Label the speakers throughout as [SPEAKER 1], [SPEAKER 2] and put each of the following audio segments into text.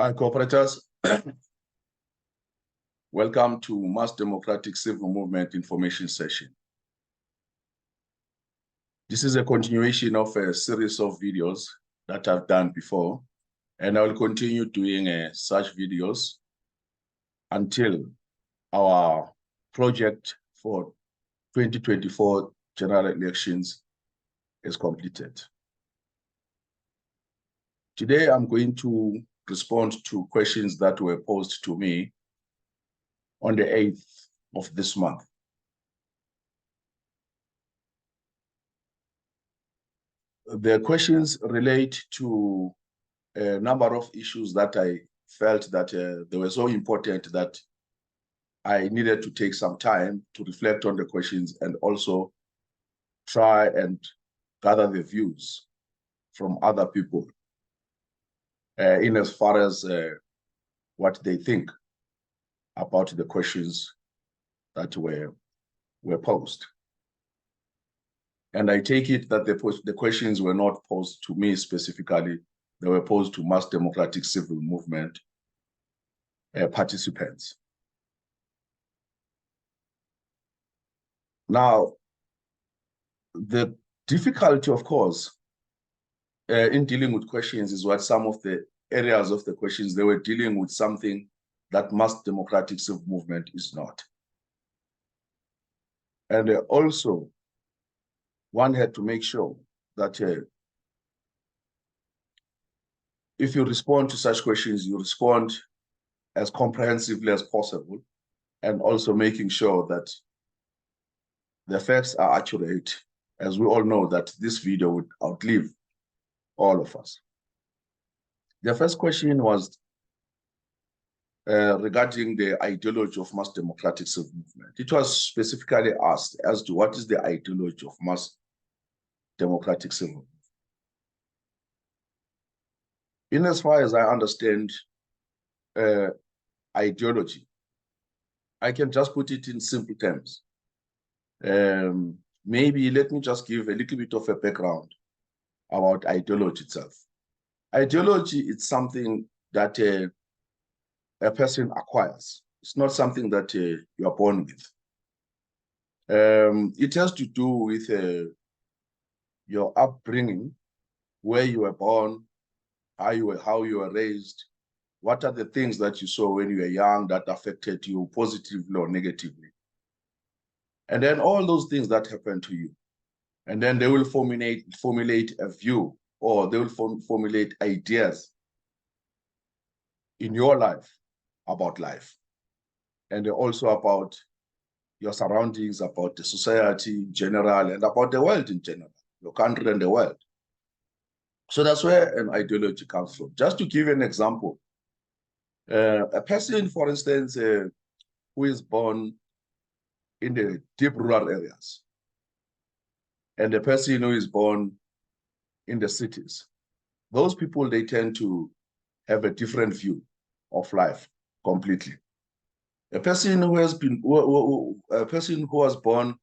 [SPEAKER 1] Hi, cooperators. Welcome to Mass Democratic Civil Movement Information Session. This is a continuation of a series of videos that I've done before, and I will continue doing such videos until our project for 2024 general elections is completed. Today, I'm going to respond to questions that were posed to me on the 8th of this month. The questions relate to a number of issues that I felt that they were so important that I needed to take some time to reflect on the questions and also try and gather the views from other people in as far as what they think about the questions that were posed. And I take it that the questions were not posed to me specifically, they were posed to Mass Democratic Civil Movement participants. Now, the difficulty, of course, in dealing with questions is what some of the areas of the questions, they were dealing with something that Mass Democratic Civil Movement is not. And also, one had to make sure that if you respond to such questions, you respond as comprehensively as possible, and also making sure that the facts are accurate, as we all know that this video would outlive all of us. The first question was regarding the ideology of Mass Democratic Civil Movement. It was specifically asked as to what is the ideology of Mass Democratic Civil Movement. In as far as I understand ideology, I can just put it in simple terms. Maybe let me just give a little bit of a background about ideology itself. Ideology is something that a person acquires. It's not something that you are born with. It has to do with your upbringing, where you were born, how you were raised, what are the things that you saw when you were young that affected you positively or negatively. And then all those things that happen to you. And then they will formulate a view, or they will formulate ideas in your life about life. And also about your surroundings, about the society in general, and about the world in general, your country and the world. So that's where an ideology comes from. Just to give an example, a person, for instance, who is born in the deep rural areas, and a person who is born in the cities, those people, they tend to have a different view of life completely. A person who was born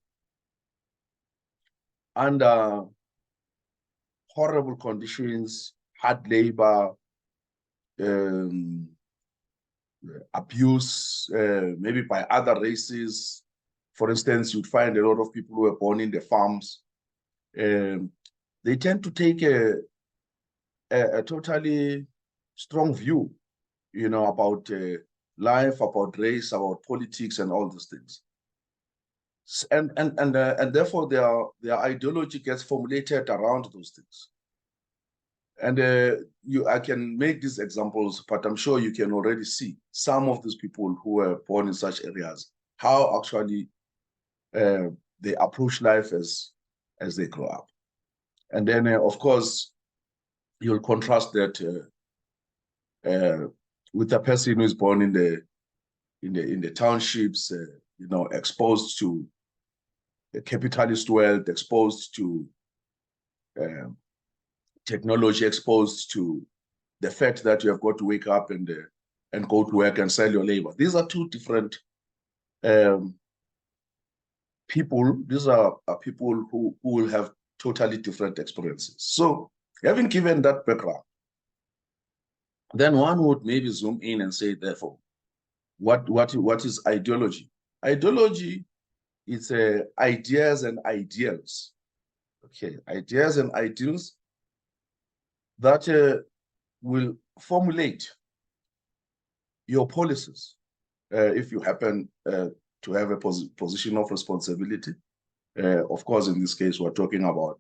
[SPEAKER 1] under horrible conditions, hard labor, abuse, maybe by other races. For instance, you'd find a lot of people who were born in the farms. They tend to take a totally strong view, you know, about life, about race, about politics, and all those things. And therefore, their ideology gets formulated around those things. And I can make these examples, but I'm sure you can already see some of these people who were born in such areas, how actually they approach life as they grow up. And then, of course, you'll contrast that with a person who is born in the townships, you know, exposed to the capitalist wealth, exposed to technology, exposed to the fact that you have got to wake up and go to work and sell your labor. These are two different people. These are people who will have totally different experiences. So, having given that background, Then one would maybe zoom in and say, therefore, what is ideology? Ideology is ideas and ideals. Okay, ideas and ideals that will formulate your policies if you happen to have a position of responsibility. Of course, in this case, we're talking about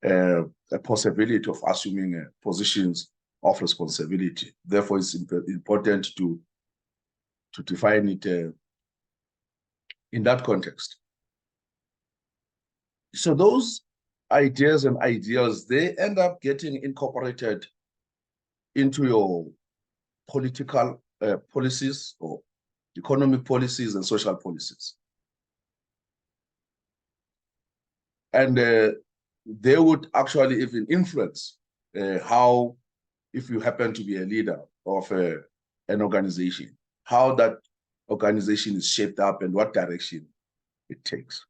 [SPEAKER 1] a possibility of assuming positions of responsibility. Therefore, it's important to define it in that context. So those ideas and ideals, they end up getting incorporated into your political policies or economic policies and social policies. And they would actually even influence how, if you happen to be a leader of an organization, how that organization is shaped up and what direction it takes.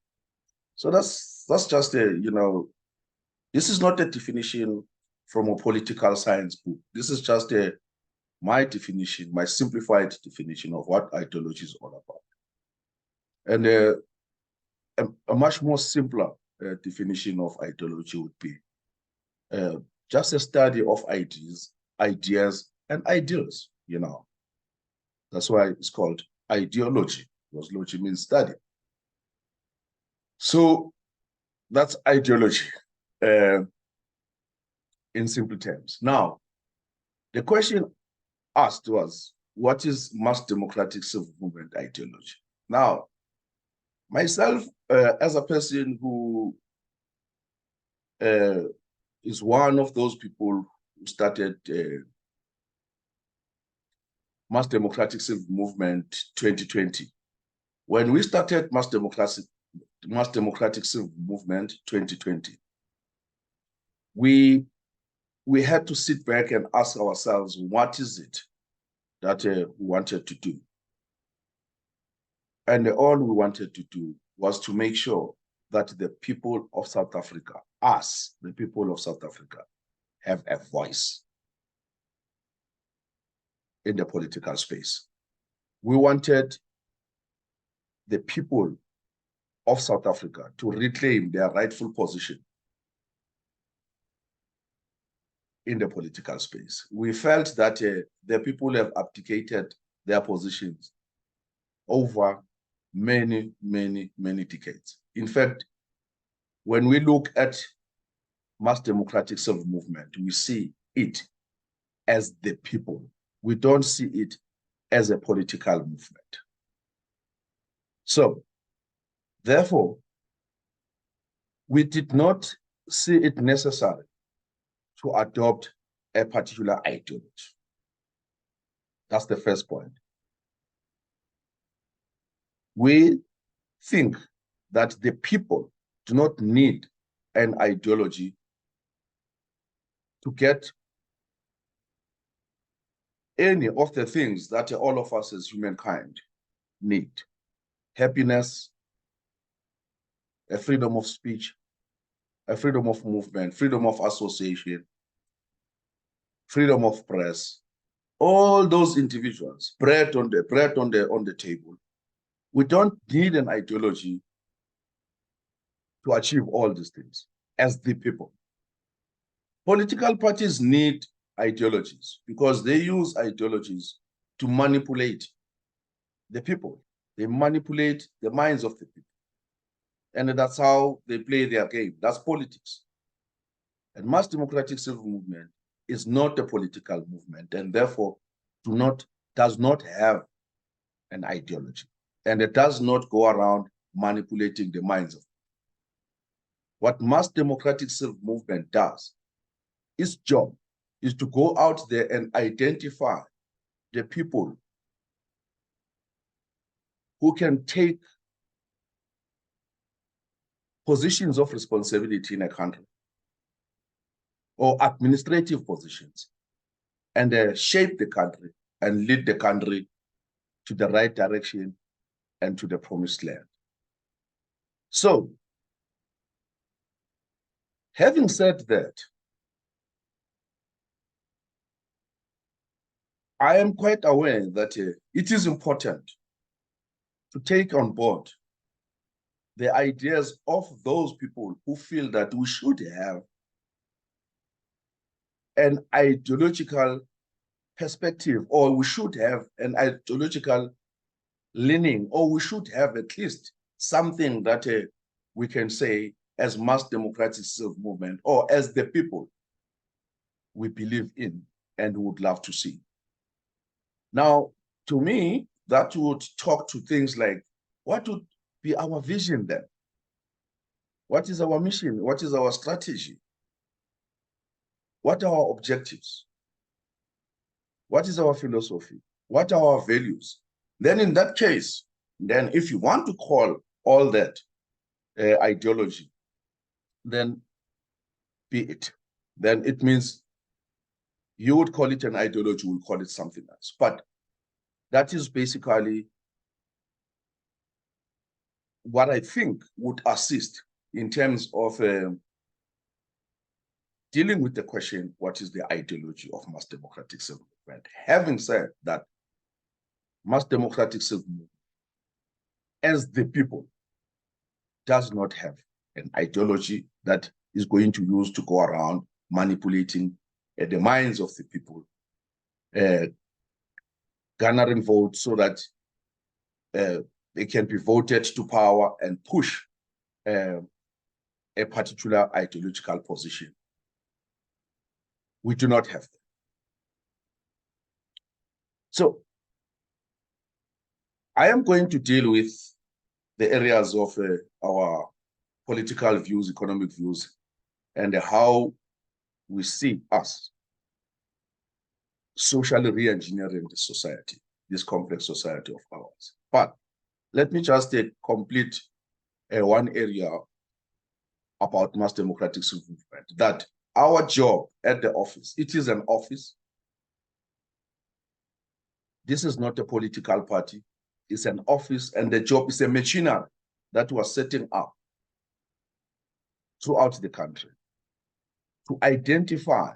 [SPEAKER 1] So that's just this is not a definition from a political science book. This is just my definition, my simplified definition of what ideology is all about. And a much more simpler definition of ideology would be just a study of ideas and ideals, That's why it's called ideology, because logy means study. So that's ideology in simple terms. Now, the question asked was, what is mass democratic civil movement ideology? Now, myself, as a person who is one of those people who started Mass Democratic Civil Movement 2020. When we started Mass Democratic Civil Movement 2020, we had to sit back and ask ourselves, what is it that we wanted to do? And all we wanted to do was to make sure that the people of South Africa, us, the people of South Africa, have a voice in the political space. We wanted the people of South Africa to reclaim their rightful position in the political space. We felt that the people have abdicated their positions over many, many, many decades. In fact, when we look at mass democratic civil movement, we see it as the people. We don't see it as a political movement. So, therefore, we did not see it necessary to adopt a particular ideology. That's the first point. We think that the people do not need an ideology to get any of the things that all of us as humankind need. Happiness, a freedom of speech, a freedom of movement, freedom of association, freedom of press, all those individuals, bread on the table. We don't need an ideology to achieve all these things as the people. Political parties need ideologies because they use ideologies to manipulate the people. They manipulate the minds of the people. And that's how they play their game. That's politics. And mass democratic civil movement is not a political movement and therefore does not have an ideology. And it does not go around manipulating the minds of people. What mass democratic civil movement does, its job is to go out there and identify the people who can take positions of responsibility in a country or administrative positions and shape the country and lead the country to the right direction and to the promised land. So, having said that, I am quite aware that it is important to take on board the ideas of those people who feel that we should have an ideological perspective, or we should have an ideological leaning, or we should have at least something that we can say as mass democratic self-movement, or as the people we believe in and would love to see. Now, to me, that would talk to things like, what would be our vision then? What is our mission? What is our strategy? What are our objectives? What is our philosophy? What are our values? Then in that case, then if you want to call all that ideology, then be it. Then it means you would call it an ideology, we'll call it something else. But that is basically what I think would assist in terms of dealing with the question, what is the ideology of mass democratic self-movement? Having said that, mass democratic self-movement, as the people, does not have an ideology that is going to use to go around manipulating the minds of the people, garnering votes so that they can be voted to power and push a particular ideological position. We do not have that. So I am going to deal with the areas of our political views, economic views, and how we see us socially re-engineering the society, this complex society of ours. But let me just complete one area about mass democratic self-movement, that our job at the office, it is an office. This is not a political party. It's an office, and the job is a machinery that was setting up throughout the country to identify,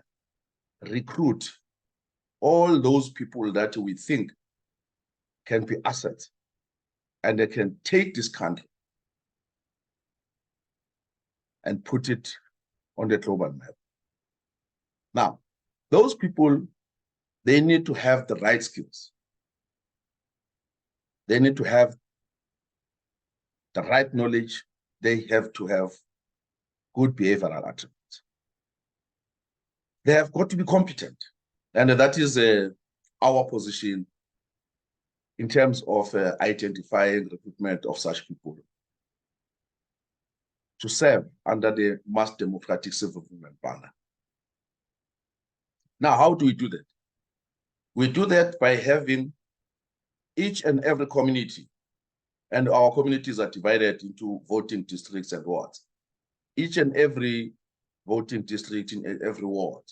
[SPEAKER 1] recruit all those people that we think can be assets and they can take this country and put it on the global map. Now, those people, they need to have the right skills. They need to have the right knowledge. They have to have good behavioral attributes. They have got to be competent. And that is our position in terms of identifying recruitment of such people to serve under the mass democratic self-movement banner. Now, how do we do that? We do that by having each and every community, and our communities are divided into voting districts and wards. Each and every voting district in every ward,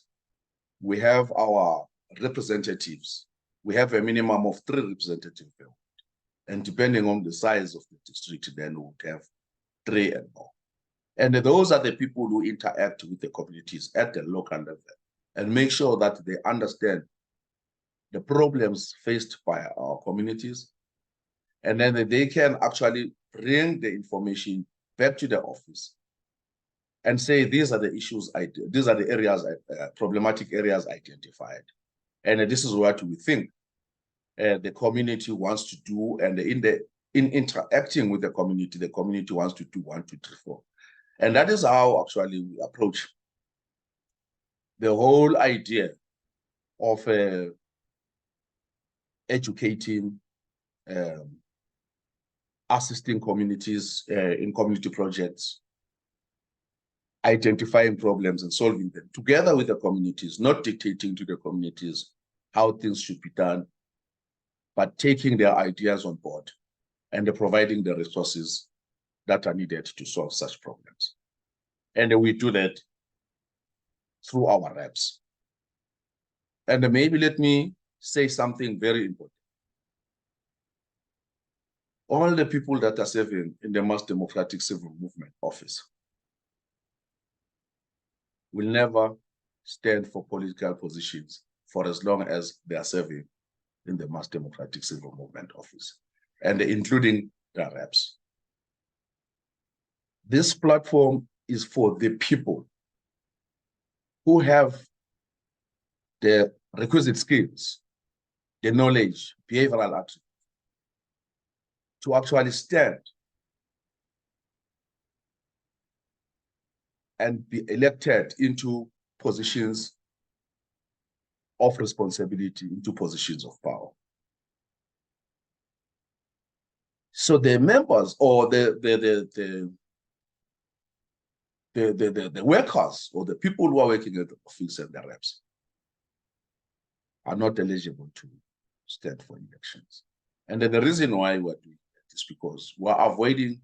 [SPEAKER 1] we have our representatives. We have a minimum of 3 representatives per ward. And depending on the size of the district, then we would have 3 and more. And those are the people who interact with the communities at the local level and make sure that they understand the problems faced by our communities. And then they can actually bring the information back to the office and say, these are the issues, these are the areas, problematic areas identified. And this is what we think the community wants to do. And in interacting with the community wants to do 1, 2, 3, 4. And that is how actually we approach the whole idea of educating, assisting communities in community projects, identifying problems and solving them together with the communities, not dictating to the communities how things should be done, but taking their ideas on board and providing the resources that are needed to solve such problems. And we do that through our reps. And maybe let me say something very important. All the people that are serving in the mass democratic civil movement office will never stand for political positions for as long as they are serving in the Mass Democratic Civil Movement office, and including the reps. This platform is for the people who have the requisite skills, the knowledge, behavioral attributes to actually stand and be elected into positions of responsibility, into positions of power. So the members or the workers or the people who are working at the office and the reps are not eligible to stand for elections. And then the reason why we're doing that is because we're avoiding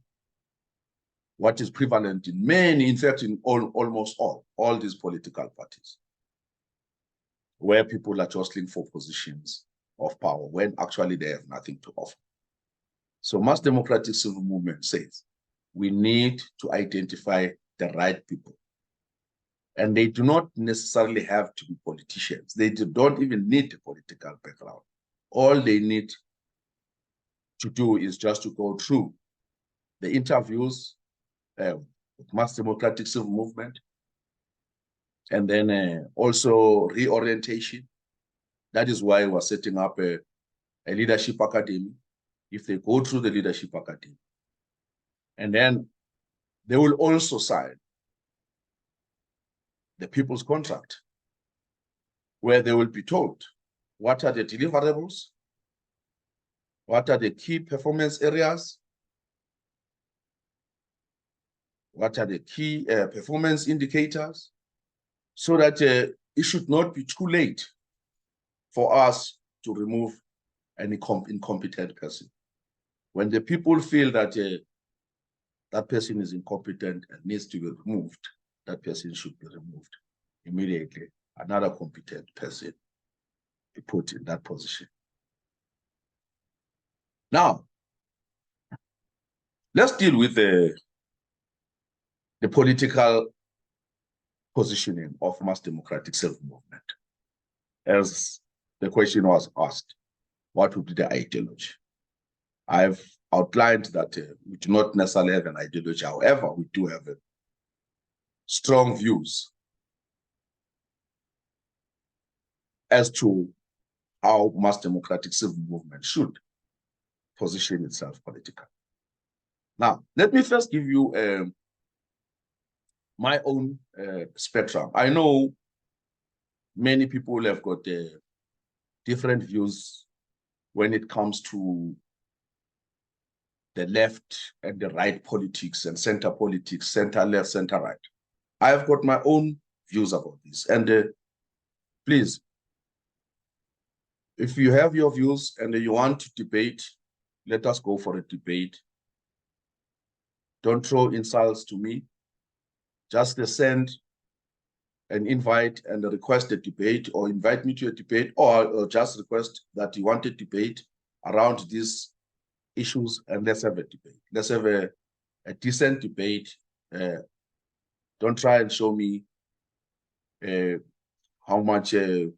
[SPEAKER 1] what is prevalent in many, in fact, in almost all these political parties, where people are jostling for positions of power when actually they have nothing to offer. So Mass Democratic Civil Movement says we need to identify the right people. And they do not necessarily have to be politicians. They don't even need a political background. All they need to do is just to go through the interviews with Mass Democratic Civil Movement, and then also reorientation. That is why we're setting up a leadership academy. If they go through the leadership academy, and then they will also sign the people's contract, where they will be told what are the deliverables, what are the key performance areas, what are the key performance indicators, so that it should not be too late for us to remove an incompetent person. When the people feel that that person is incompetent and needs to be removed, that person should be removed immediately. Another competent person be put in that position. Now, let's deal with the political positioning of Mass Democratic Civil Movement. As the question was asked, what would be the ideology? I've outlined that we do not necessarily have an ideology. However, we do have strong views as to how Mass Democratic Civil Movement should position itself politically. Now, let me first give you my own spectrum. I know many people have got different views when it comes to the left and the right politics and center politics, center left, center right. I've got my own views about this. And please, if you have your views and you want to debate, let us go for a debate. Don't throw insults to me. Just send an invite and request a debate, or invite me to a debate, or just request that you want a debate around these issues, and let's have a debate. Let's have a decent debate. Don't try and show me how much you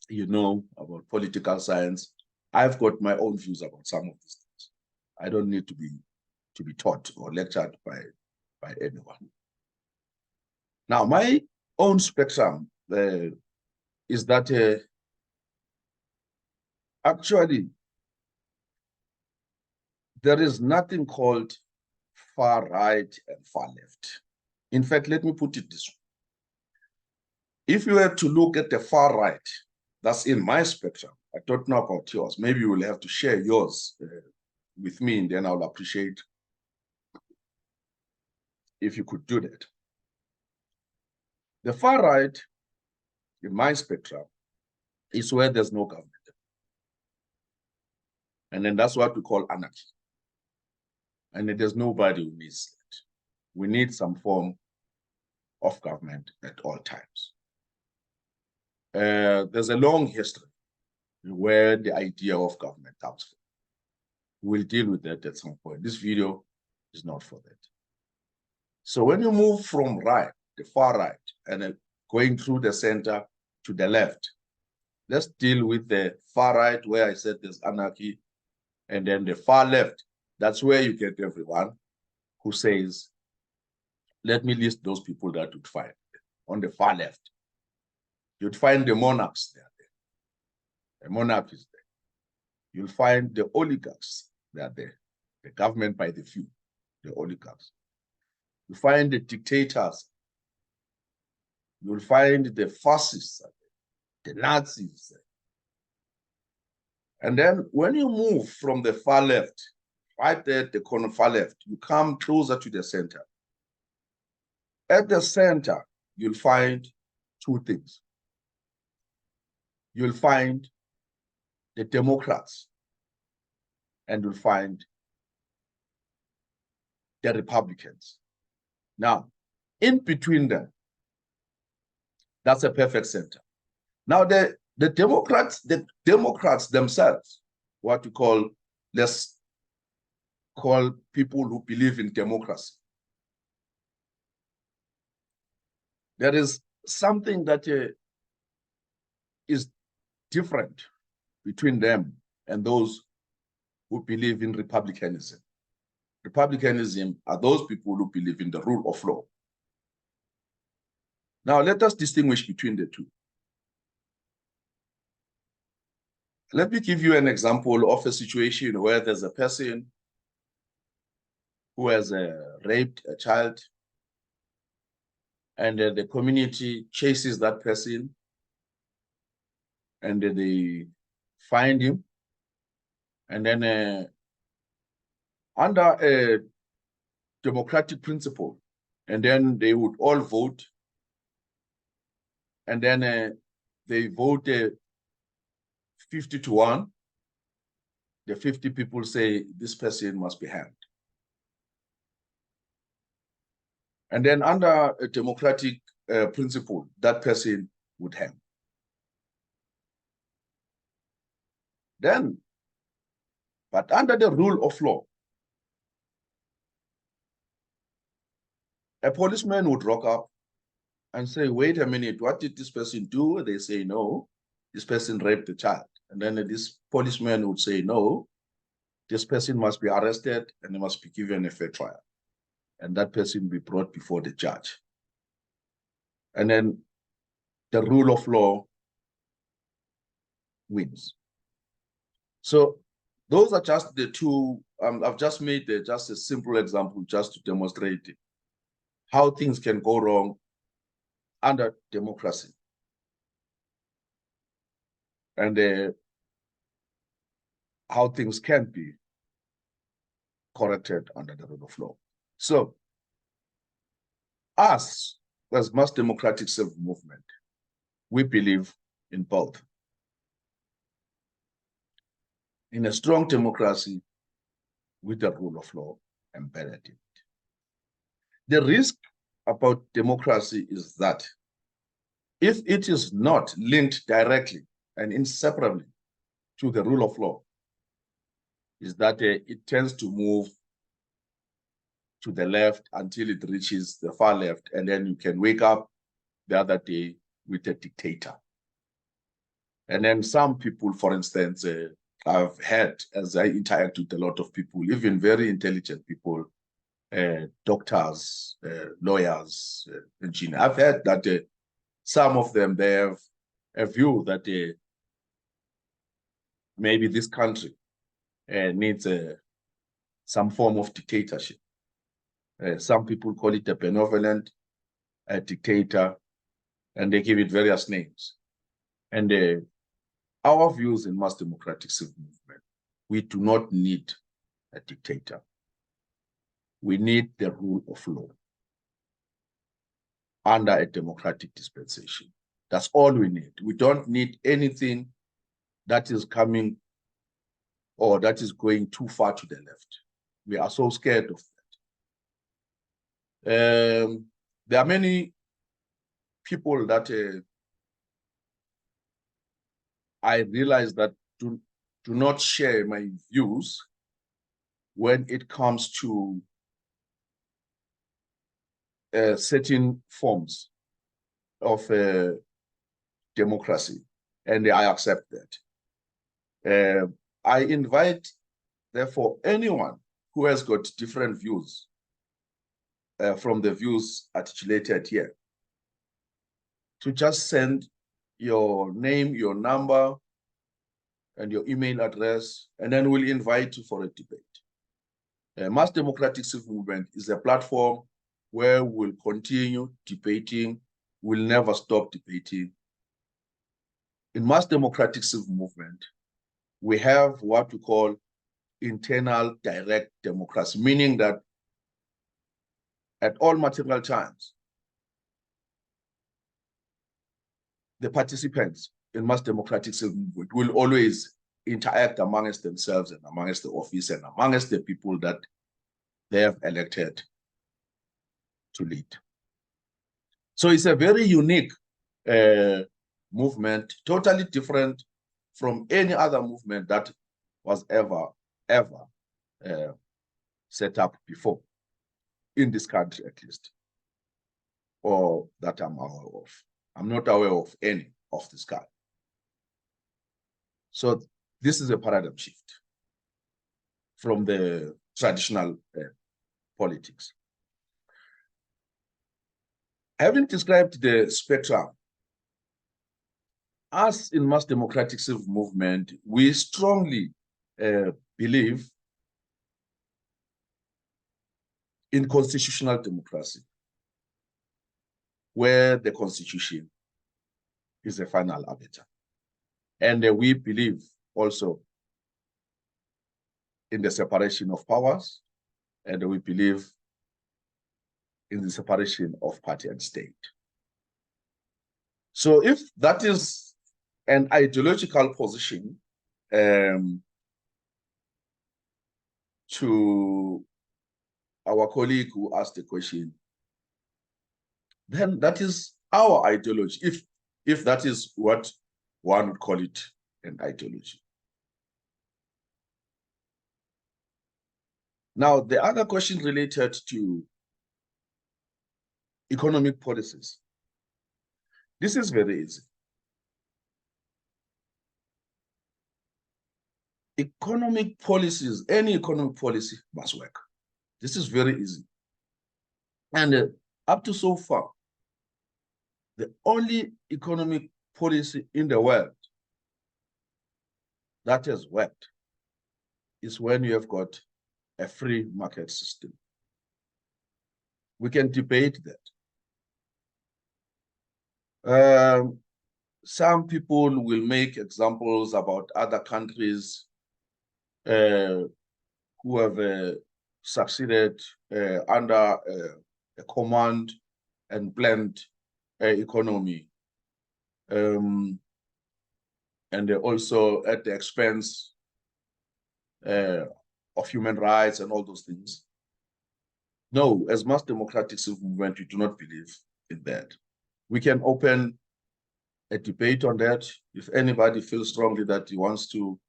[SPEAKER 1] know about political science. I've got my own views about some of these things. I don't need to be taught or lectured by anyone. Now, my own spectrum is that actually there is nothing called far right and far left. In fact, let me put it this way. If you were to look at the far right, that's in my spectrum. I don't know about yours. Maybe you will have to share yours with me, and then I'll appreciate if you could do that. The far right, in my spectrum, is where there's no government. And then that's what we call anarchy. And there's nobody who needs it. We need some form of government at all times. There's a long history where the idea of government comes from. We'll deal with that at some point. This video is not for that. So when you move from right, the far right, and going through the center to the left, Let's deal with the far right, where I said there's anarchy, and then the far left. That's where you get everyone who says, let me list those people that you'd find. On the far left, you'd find the monarchs there. The monarch is there. You'll find the oligarchs, they are there. The government by the few, the oligarchs. You find the dictators. You'll find the fascists, the Nazis. And then when you move from the far left, right there at the corner far left, you come closer to the center. At the center, you'll find two things. You'll find the Democrats, and you'll find the Republicans. Now, in between them, that's a perfect center. Now, the Democrats themselves, what you call, let's call people who believe in democracy. There is something that is different between them and those who believe in republicanism. Republicanism are those people who believe in the rule of law. Now, let us distinguish between the two. Let me give you an example of a situation where there's a person who has raped a child, and the community chases that person, and they find him, and then under a democratic principle, and then they would all vote, and then they vote 50-1. The 50 people say this person must be hanged. And then under a democratic principle, that person would hang. Then, but under the rule of law, a policeman would rock up and say, wait a minute, what did this person do? They say, no, this person raped the child. And then this policeman would say, no, this person must be arrested and they must be given a fair trial. And that person be brought before the judge. And then the rule of law wins. So those are just the two. I've just made just a simple example just to demonstrate how things can go wrong under democracy. And how things can be corrected under the rule of law. So, us, as Mass Democratic Civil Movement, we believe in both. In a strong democracy with the rule of law embedded in it. The risk about democracy is that if it is not linked directly and inseparably to the rule of law, is that it tends to move to the left until it reaches the far left, and then you can wake up the other day with a dictator. And then some people, for instance, I've had, as I interact with a lot of people, even very intelligent people, doctors, lawyers, engineers, I've heard that some of them, they have a view that maybe this country needs some form of dictatorship. Some people call it a benevolent dictator, and they give it various names. And our views in Mass Democratic Civil Movement, we do not need a dictator. We need the rule of law under a democratic dispensation. That's all we need. We don't need anything that is coming or that is going too far to the left. We are so scared of that. There are many people that I realize that do not share my views when it comes to certain forms of democracy. and I accept that. I invite, therefore, anyone who has got different views from the views articulated here to just send your name, your number, and your email address, and then we'll invite you for a debate. Mass Democratic Civic Movement is a platform where we'll continue debating, we'll never stop debating. In Mass Democratic Civic Movement, we have what we call internal direct democracy, meaning that at all material times, the participants in Mass Democratic Civic Movement will always interact amongst themselves and amongst the office and amongst the people that they have elected to lead. So it's a very unique movement, totally different from any other movement that was ever set up before, in this country at least, or that I'm aware of. I'm not aware of any of this kind. So this is a paradigm shift from the traditional politics. Having described the spectrum, us in Mass Democratic Civic Movement, we strongly believe in constitutional democracy, where the constitution is a final arbiter. And we believe also in the separation of powers, and we believe in the separation of party and state. So if that is an ideological position to our colleague who asked the question, then that is our ideology, if that is what one would call it, an ideology. Now, the other question related to economic policies. This is very easy. Economic policies, any economic policy must work. This is very easy. And up to so far, the only economic policy in the world that has worked is when you have got a free market system. We can debate that. Some people will make examples about other countries who have succeeded under a command and planned economy, and also at the expense of human rights and all those things. No, as Mass Democratic Civic Movement, we do not believe in that. We can open a debate on that. If anybody feels strongly that he wants to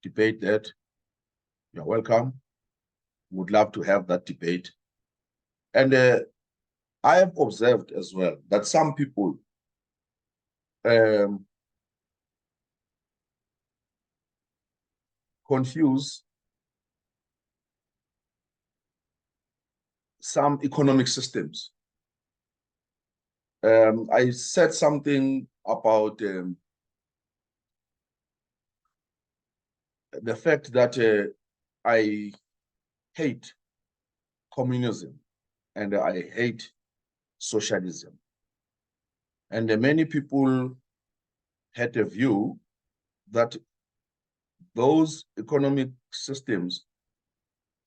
[SPEAKER 1] debate that, you're welcome. Would love to have that debate. And I have observed as well that some people confuse some economic systems. I said something about the fact that I hate communism and I hate socialism. And many people had a view that those economic systems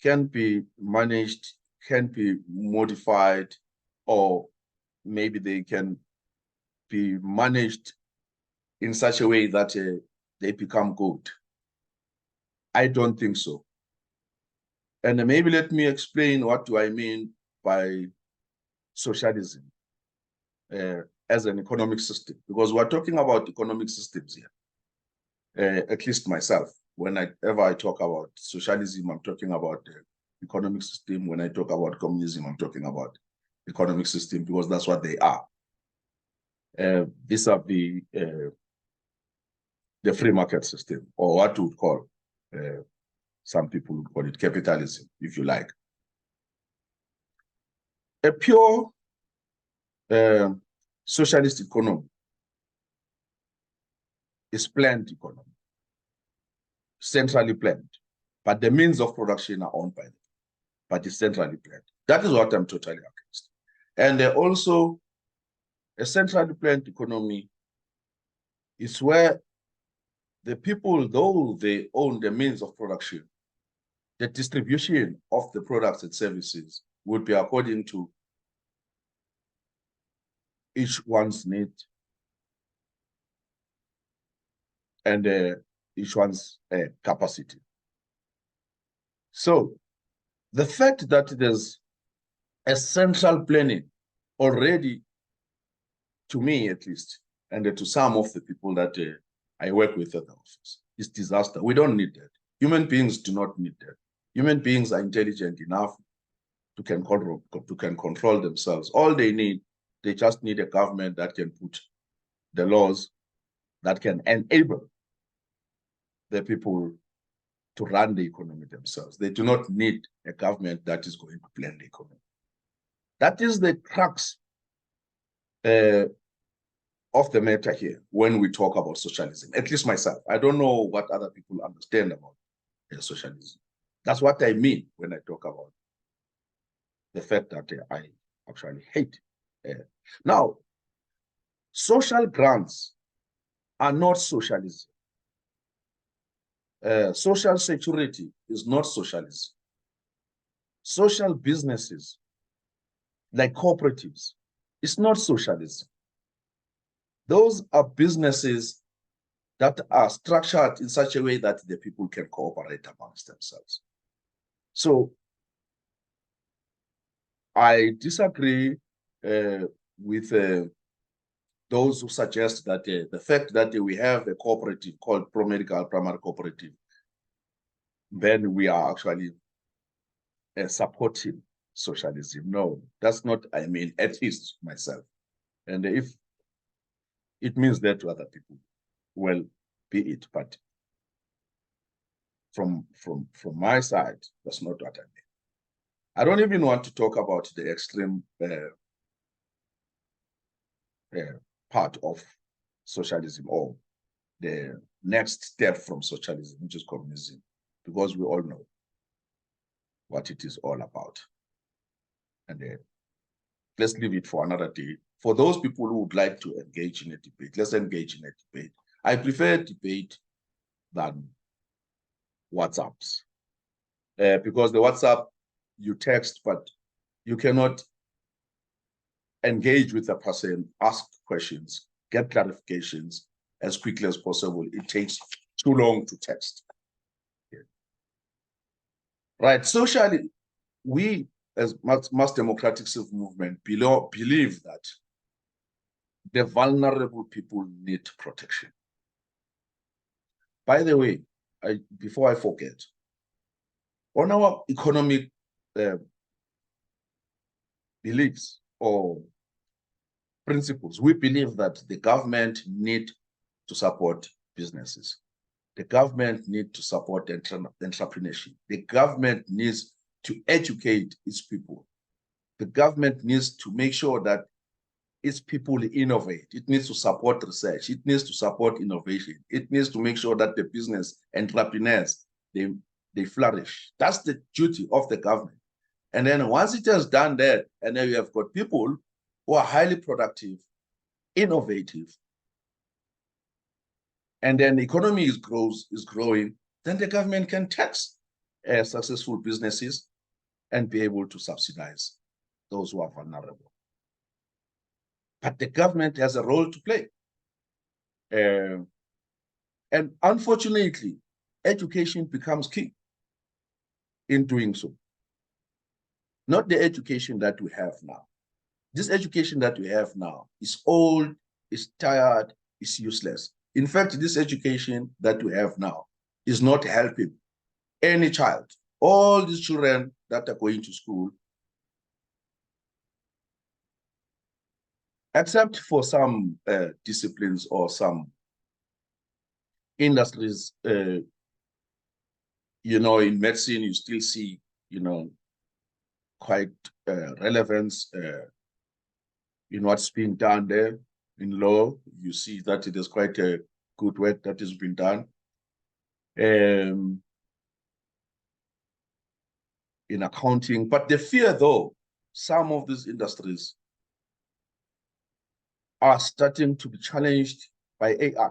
[SPEAKER 1] can be managed, can be modified, or maybe they can be managed in such a way that they become good. I don't think so. And maybe let me explain what do I mean by socialism as an economic system, because we're talking about economic systems here, at least myself. Whenever I talk about socialism, I'm talking about the economic system. When I talk about communism, I'm talking about economic system, because that's what they are. These are the the free market system, or what we would call, some people would call it capitalism, if you like. A pure socialist economy is planned economy, centrally planned, but the means of production are owned by them, but it's centrally planned. That is what I'm totally against. And also, a centrally planned economy is where the people, though they own the means of production, the distribution of the products and services would be according to each one's need and each one's capacity. So the fact that there's a central planning already, to me at least, and to some of the people that I work with at the office, is disaster. We don't need that. Human beings do not need that. Human beings are intelligent enough to can control themselves. All they need, they just need a government that can put the laws that can enable the people to run the economy themselves. They do not need a government that is going to plan the economy. That is the crux of the matter here when we talk about socialism, at least myself. I don't know what other people understand about socialism. That's what I mean when I talk about the fact that I actually hate. Now, social grants are not socialism. Social security is not socialism. Social businesses, like cooperatives, it's not socialism. Those are businesses that are structured in such a way that the people can cooperate amongst themselves. So I disagree with those who suggest that the fact that we have a cooperative called Pro-Medical Primary Cooperative, then we are actually supporting socialism. No, that's not, I mean, at least myself. And if it means that to other people, well, be it. But from my side, that's not what I mean. I don't even want to talk about the extreme part of socialism, or the next step from socialism, which is communism, because we all know what it is all about. And let's leave it for another day. For those people who would like to engage in a debate, let's engage in a debate. I prefer debate than WhatsApps, because the WhatsApp, you text, but you cannot engage with the person, ask questions, get clarifications as quickly as possible. It takes too long to text. Yeah. Right, socially, we as mass democratic civil movement believe that the vulnerable people need protection. By the way, before I forget, on our economic beliefs or principles, we believe that the government need to support businesses. The government needs to support entrepreneurship. The government needs to educate its people. The government needs to make sure that its people innovate. It needs to support research. It needs to support innovation. It needs to make sure that the business entrepreneurs, they flourish. That's the duty of the government. And then once it has done that, and then you have got people who are highly productive, innovative, and then the economy is growing, then the government can tax successful businesses and be able to subsidize those who are vulnerable. But the government has a role to play. And unfortunately, education becomes key in doing so. Not the education that we have now. This education that we have now is old, is tired, is useless. In fact, this education that we have now is not helping any child. All these children that are going to school, except for some disciplines or some industries, you know, in medicine, you still see, you know, quite relevance in what's being done there. In law, you see that it is quite a good work that has been done. In accounting, but the fear, though, some of these industries are starting to be challenged by AI.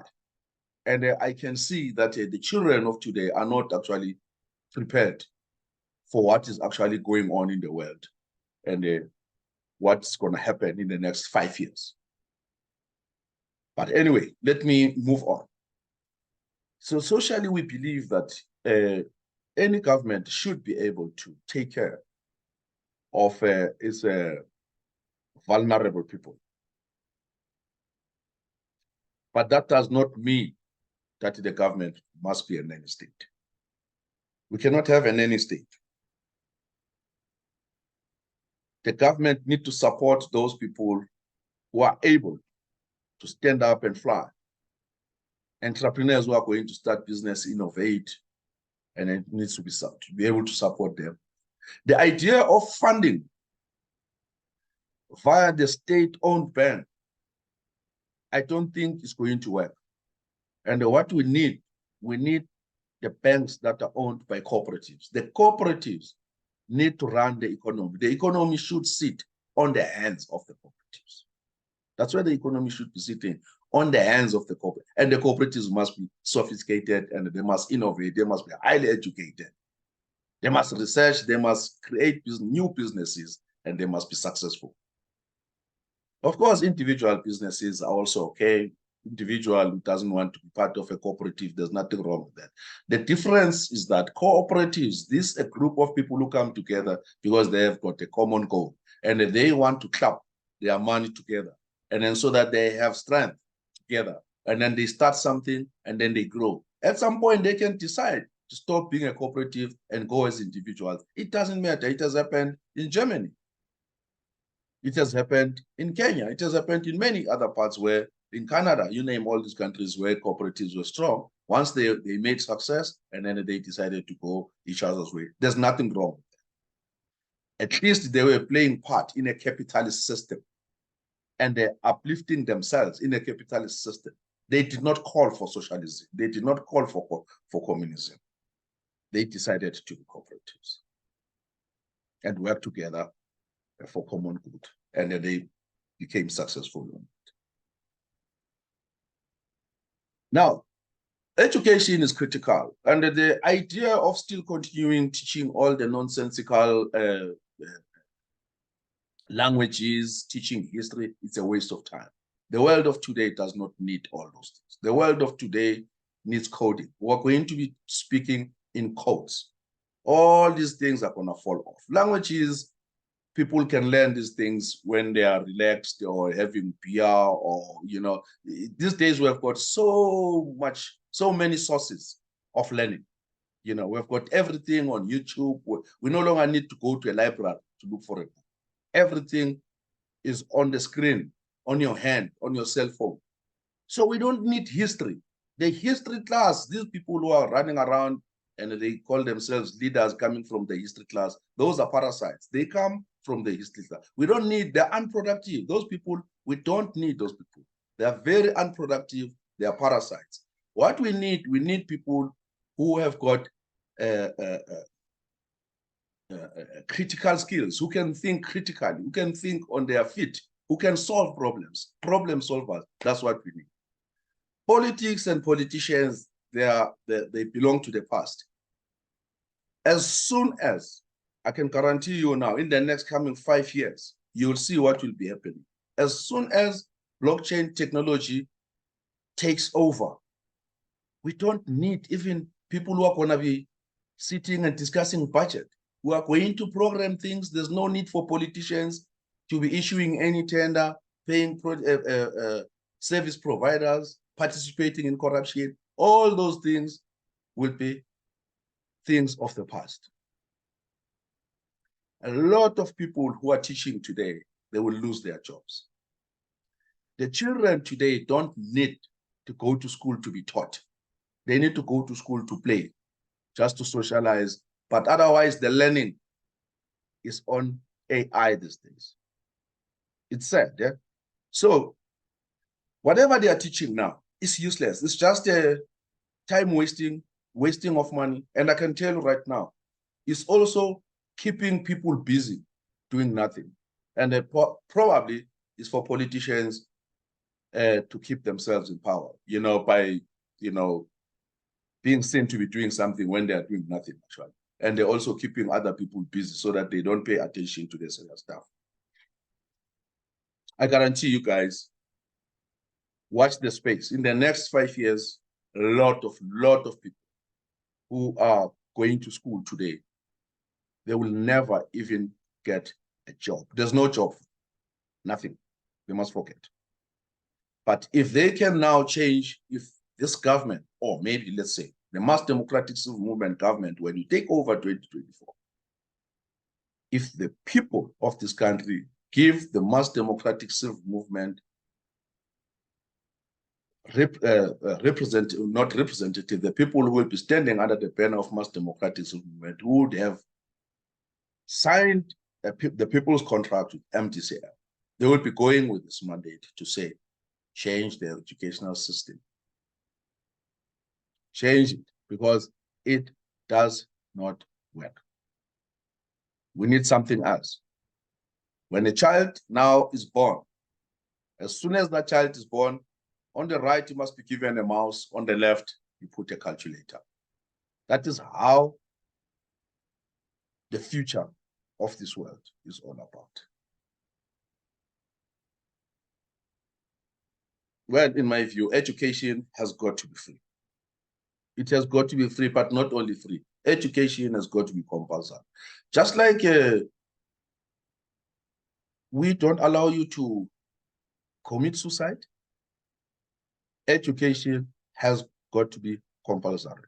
[SPEAKER 1] And I can see that the children of today are not actually prepared for what is actually going on in the world and what's going to happen in the next 5 years. But anyway, let me move on. So socially, we believe that any government should be able to take care of its vulnerable people. But that does not mean that the government must be a nanny state. We cannot have a nanny state. The government needs to support those people who are able to stand up and fly. Entrepreneurs who are going to start business, innovate, and it needs to be able to support them. The idea of funding via the state-owned bank, I don't think is going to work. And what we need the banks that are owned by cooperatives. The cooperatives need to run the economy. The economy should sit on the hands of the cooperatives. That's where the economy should be sitting, on the hands of the cooperatives. And the cooperatives must be sophisticated, and they must innovate. They must be highly educated. They must research. They must create new businesses, and they must be successful. Of course, individual businesses are also okay. Individual who doesn't want to be part of a cooperative, there's nothing wrong with that. The difference is that cooperatives, this is a group of people who come together because they have got a common goal, and they want to club their money together, and then so that they have strength together, and then they start something, and then they grow. At some point, they can decide to stop being a cooperative and go as individuals. It doesn't matter. It has happened in Germany. It has happened in Kenya. It has happened in many other parts where, in Canada, you name all these countries where cooperatives were strong. Once they made success, and then they decided to go each other's way. There's nothing wrong with that. At least they were playing part in a capitalist system, and they're uplifting themselves in a capitalist system. They did not call for socialism. They did not call for communism. They decided to be cooperatives and work together for common good, and they became successful. Now, education is critical, and the idea of still continuing teaching all the nonsensical languages, teaching history, it's a waste of time. The world of today does not need all those things. The world of today needs coding. We're going to be speaking in codes. All these things are going to fall off. Languages, people can learn these things when they are relaxed or having beer, or, you know, these days we've got so many sources of learning. You know, we've got everything on YouTube. We no longer need to go to a library to look for it. Everything is on the screen, on your hand, on your cell phone. So we don't need history. The history class, these people who are running around and they call themselves leaders coming from the history class, those are parasites. They come from the history class. We don't need, they're unproductive. Those people, we don't need those people. They are very unproductive. They are parasites. What we need people who have got critical skills, who can think critically, who can think on their feet, who can solve problems, problem solvers. That's what we need. Politics and politicians, they belong to the past. As soon as, I can guarantee you now, in the next coming 5 years, you'll see what will be happening. As soon as blockchain technology takes over, we don't need even people who are going to be sitting and discussing budget. We are going to program things. There's no need for politicians to be issuing any tender, paying service providers, participating in corruption. All those things will be things of the past. A lot of people who are teaching today, they will lose their jobs. The children today don't need to go to school to be taught. They need to go to school to play, just to socialize. But otherwise, the learning is on AI these days. It's sad, yeah? So whatever they are teaching now is useless. It's just a time wasting of money. And I can tell you right now, it's also keeping people busy doing nothing. And probably is for politicians to keep themselves in power, by, being seen to be doing something when they are doing nothing, actually. And they're also keeping other people busy so that they don't pay attention to this other stuff. I guarantee you guys, watch the space. In the next 5 years, a lot of people who are going to school today, they will never even get a job. There's no job, nothing. They must forget. But if they can now change, if this government, or maybe let's say the Mass Democratic Civil Movement government, when you take over 2024, if the people of this country give the Mass Democratic Civil Movement not representative, the people who will be standing under the banner of Mass Democratic Civil Movement, who would have signed the people's contract with MDCM, they will be going with this mandate to say, change the educational system. Change it, because it does not work. We need something else. When a child now is born, as soon as that child is born, on the right, you must be given a mouse. On the left, you put a calculator. That is how the future of this world is all about. Well, in my view, education has got to be free. It has got to be free, but not only free. Education has got to be compulsory. Just like we don't allow you to commit suicide, education has got to be compulsory.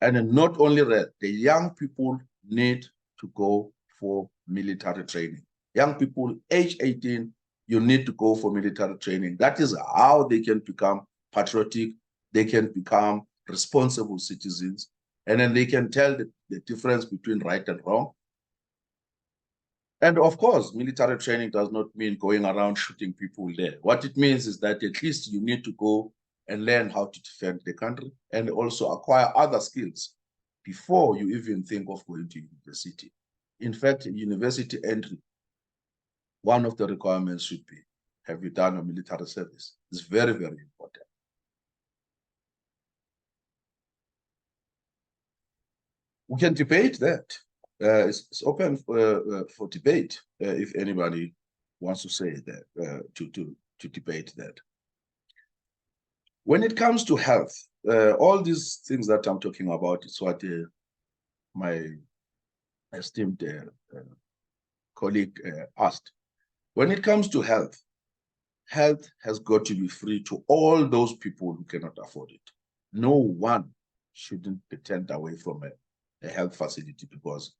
[SPEAKER 1] And not only that, the young people need to go for military training. Young people, age 18, you need to go for military training. That is how they can become patriotic, they can become responsible citizens, and then they can tell the difference between right and wrong. And of course, military training does not mean going around shooting people there. What it means is that at least you need to go and learn how to defend the country and also acquire other skills before you even think of going to university. In fact, university entry, one of the requirements should be, have you done a military service? It's very, very important. We can debate that. It's open for debate if anybody wants to say that, to debate that. When it comes to health, all these things that I'm talking about is what my esteemed colleague asked. When it comes to health, health has got to be free to all those people who cannot afford it. No one shouldn't be turned away from a health facility because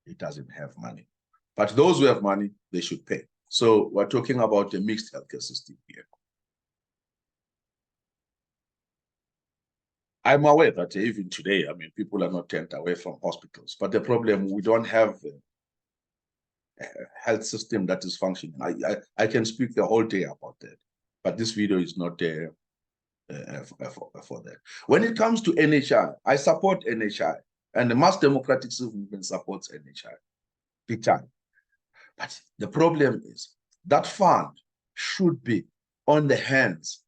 [SPEAKER 1] it doesn't have money. But those who have money, they should pay. So we're talking about a mixed healthcare system here. I'm aware that even today, I mean, people are not turned away from hospitals, but the problem, we don't have a health system that is functioning. I can speak the whole day about that, but this video is not there for that. When it comes to NHI, I support NHI, and the Mass Democratic Civil Movement supports NHI, big time. But the problem is that fund should be on the hands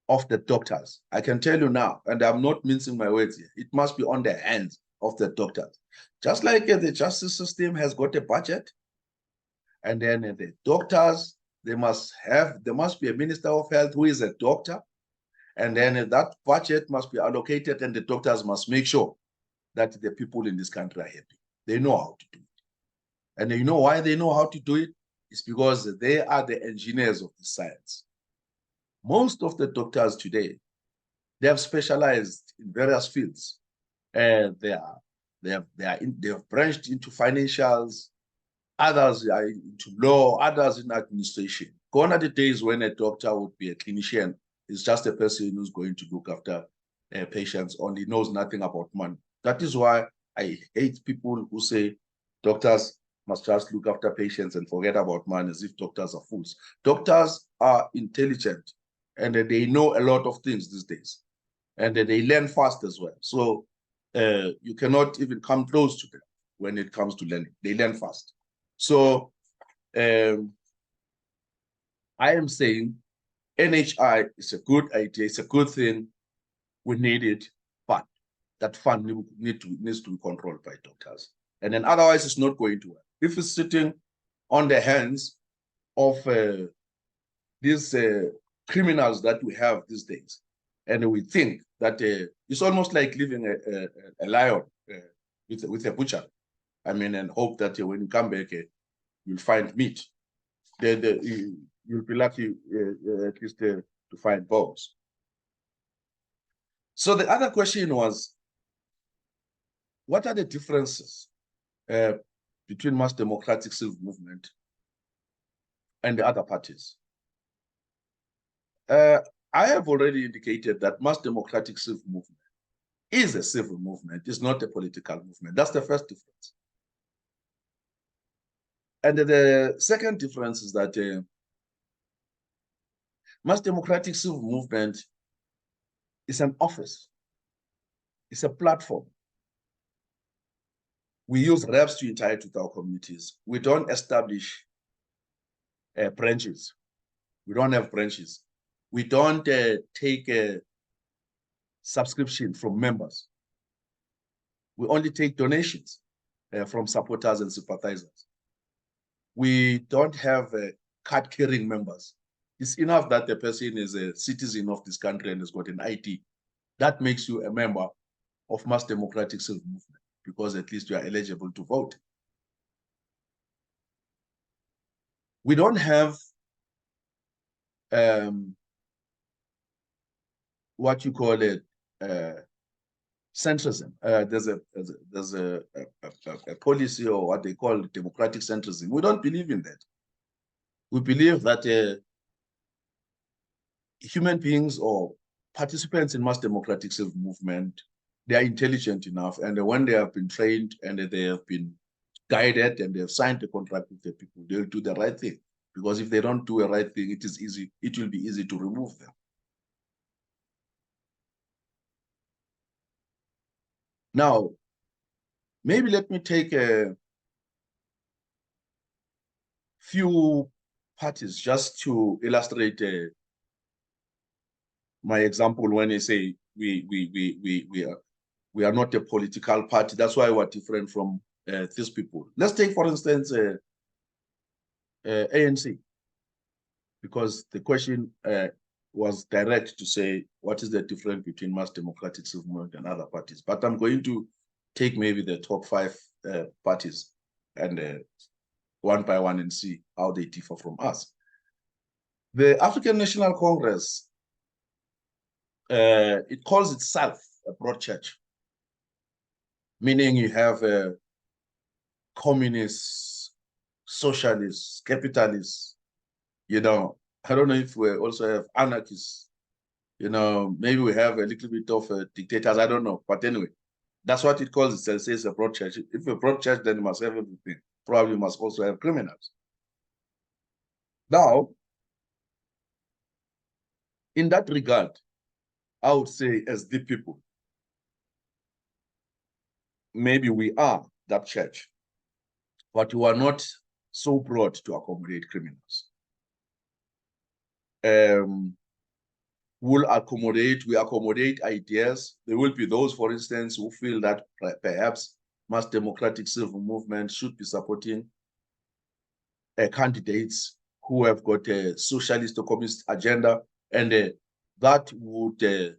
[SPEAKER 1] of the doctors. I can tell you now, and I'm not mincing my words here, it must be on the hands of the doctors. Just like the justice system has got a budget, and then the doctors, there must be a minister of health who is a doctor, and then that budget must be allocated, and the doctors must make sure that the people in this country are happy. They know how to do it. And you know why they know how to do it? It's because they are the engineers of the science. Most of the doctors today, they have specialized in various fields. And they have branched into financials, others are into law, others in administration. Gone are the days when a doctor would be a clinician. It's just a person who's going to look after patients only, knows nothing about money. That is why I hate people who say doctors must just look after patients and forget about money, as if doctors are fools. Doctors are intelligent and they know a lot of things these days, and they learn fast as well. So you cannot even come close to them when it comes to learning. They learn fast. So I am saying NHI is a good idea. It's a good thing. We need it, but that fund needs to be controlled by doctors. And then otherwise, it's not going to work. If it's sitting on the hands of these criminals that we have these days, and we think that it's almost like leaving a lion with a butcher. I mean, and hope that when you come back, you'll find meat. You'll be lucky at least to find bones. So the other question was, what are the differences between mass democratic civil movement and the other parties? I have already indicated that mass democratic civil movement is a civil movement, it's not a political movement. That's the first difference. And the second difference is that mass democratic civil movement is an office, it's a platform. We use reps to interact with our communities. We don't establish branches. We don't have branches. We don't take a subscription from members. We only take donations from supporters and sympathizers. We don't have card-carrying members. It's enough that the person is a citizen of this country and has got an ID. That makes you a member of mass democratic civil movement, because at least you are eligible to vote. We don't have what you call it centrism. There's a policy, or what they call democratic centrism. We don't believe in that. We believe that human beings or participants in mass democratic civil movement, they are intelligent enough, and when they have been trained and they have been guided and they have signed a contract with the people, they'll do the right thing. Because if they don't do the right thing, it will be easy to remove them. Now, maybe let me take a few parties just to illustrate my example when I say we are not a political party. That's why we're different from these people. Let's take, for instance, ANC, because the question was direct to say, what is the difference between mass democratic civil movement and other parties? But I'm going to take maybe the top 5 parties and one by one and see how they differ from us. The African National Congress, it calls itself a broad church, meaning you have communists, socialists, capitalists, you know. I don't know if we also have anarchists, you know, maybe we have a little bit of dictators, I don't know. But anyway, that's what it calls itself. It says a broad church. If a broad church, then it must have everything. Probably must also have criminals. Now, in that regard, I would say, as the people, maybe we are that church, but we are not so broad to accommodate criminals. We accommodate ideas. There will be those, for instance, who feel that perhaps mass democratic civil movement should be supporting candidates who have got a socialist or communist agenda, and that would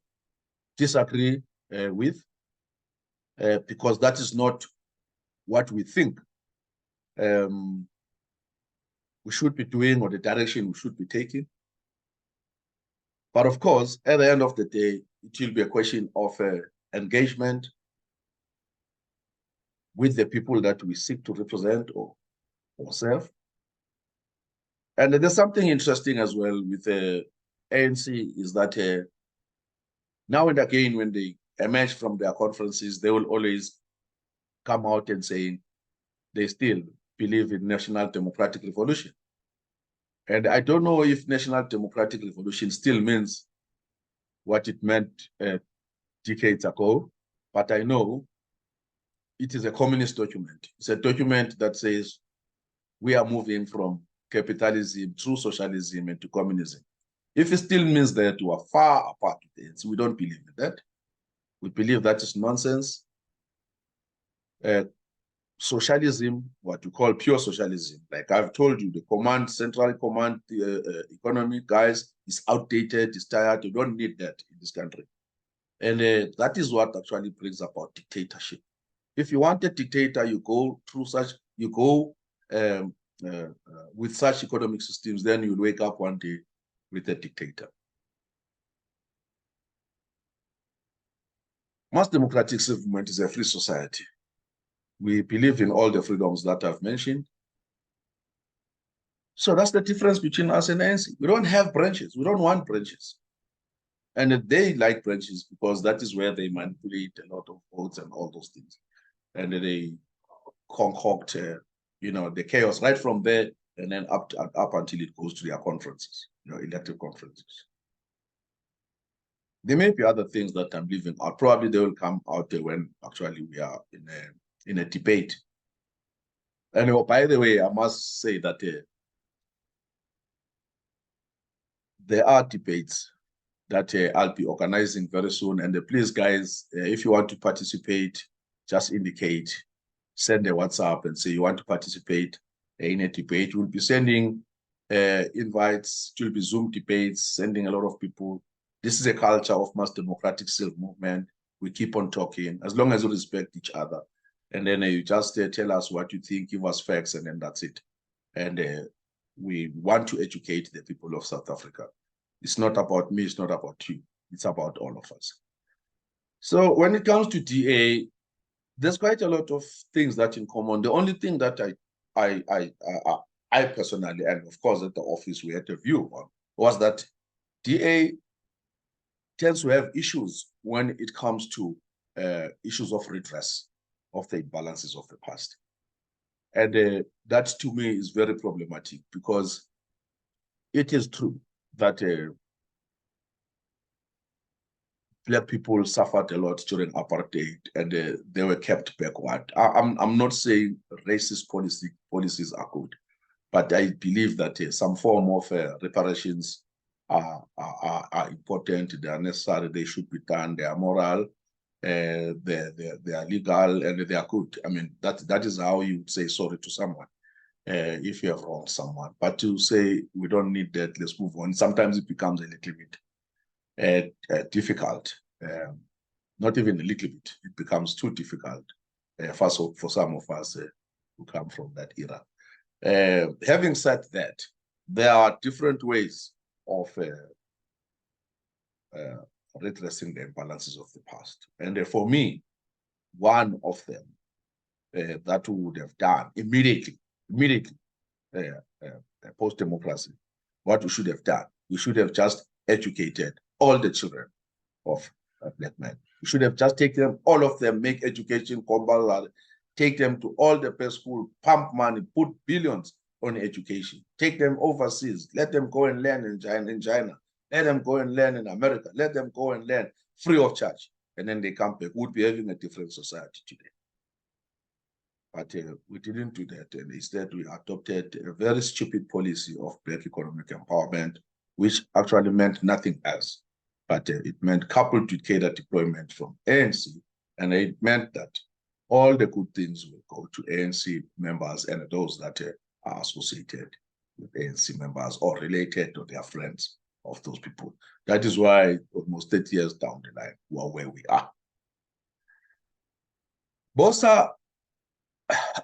[SPEAKER 1] disagree with, because that is not what we think we should be doing, or the direction we should be taking. But of course, at the end of the day, it will be a question of engagement with the people that we seek to represent or serve. And there's something interesting as well with the ANC, is that Now and again, when they emerge from their conferences, they will always come out and say they still believe in national democratic revolution. And I don't know if national democratic revolution still means what it meant decades ago, but I know it is a communist document. It's a document that says we are moving from capitalism through socialism into communism. If it still means that we are far apart with it, we don't believe in that. We believe that is nonsense. Socialism, what you call pure socialism, like I've told you, the central command economy, guys, is outdated, is tired. You don't need that in this country. And that is what actually brings about dictatorship. If you want a dictator, you go through such, you go with such economic systems, then you'll wake up one day with a dictator. Mass democratic movement is a free society. We believe in all the freedoms that I've mentioned. So that's the difference between us and ANC. We don't have branches. We don't want branches. And they like branches because that is where they manipulate a lot of votes and all those things. And they concoct, the chaos right from there and then up until it goes to their conferences, elective conferences. There may be other things that I'm leaving out. Probably they will come out when actually we are in a debate. And by the way, I must say that there are debates that I'll be organizing very soon. And please, guys, if you want to participate, just indicate, send a WhatsApp and say you want to participate in a debate. We'll be sending invites, it will be Zoom debates, sending a lot of people. This is a culture of mass democratic movement. We keep on talking as long as we respect each other. And then you just tell us what you think, give us facts, and then that's it. And we want to educate the people of South Africa. It's not about me, it's not about you. It's about all of us. So when it comes to DA, there's quite a lot of things that in common. The only thing that I personally, and of course at the office we had a view on, was that DA tends to have issues when it comes to issues of redress of the imbalances of the past. And that to me is very problematic because it is true that Black people suffered a lot during apartheid and they were kept backward. I'm not saying racist policies are good, but I believe that some form of reparations are important, they are necessary, they should be done, they are moral, they are legal, and they are good. I mean, that is how you would say sorry to someone if you have wronged someone. But to say we don't need that, let's move on, sometimes it becomes a little bit difficult. Not even a little bit, it becomes too difficult for some of us who come from that era. Having said that, there are different ways of redressing the imbalances of the past. And for me, one of them that we would have done immediately, post-democracy, what we should have done, we should have just educated all the children of Black men. We should have just taken them, all of them, make education compulsory, take them to all the best school, pump money, put billions on education, take them overseas, let them go and learn in China, let them go and learn in America, let them go and learn free of charge, and then they come back. We'd be having a different society today. But we didn't do that, and instead we adopted a very stupid policy of Black economic empowerment, which actually meant nothing else. But it meant coupled with cadre deployment from ANC, and it meant that all the good things will go to ANC members and those that are associated with ANC members or related to their friends of those people. That is why almost 30 years down the line, we are where we are. Bosa,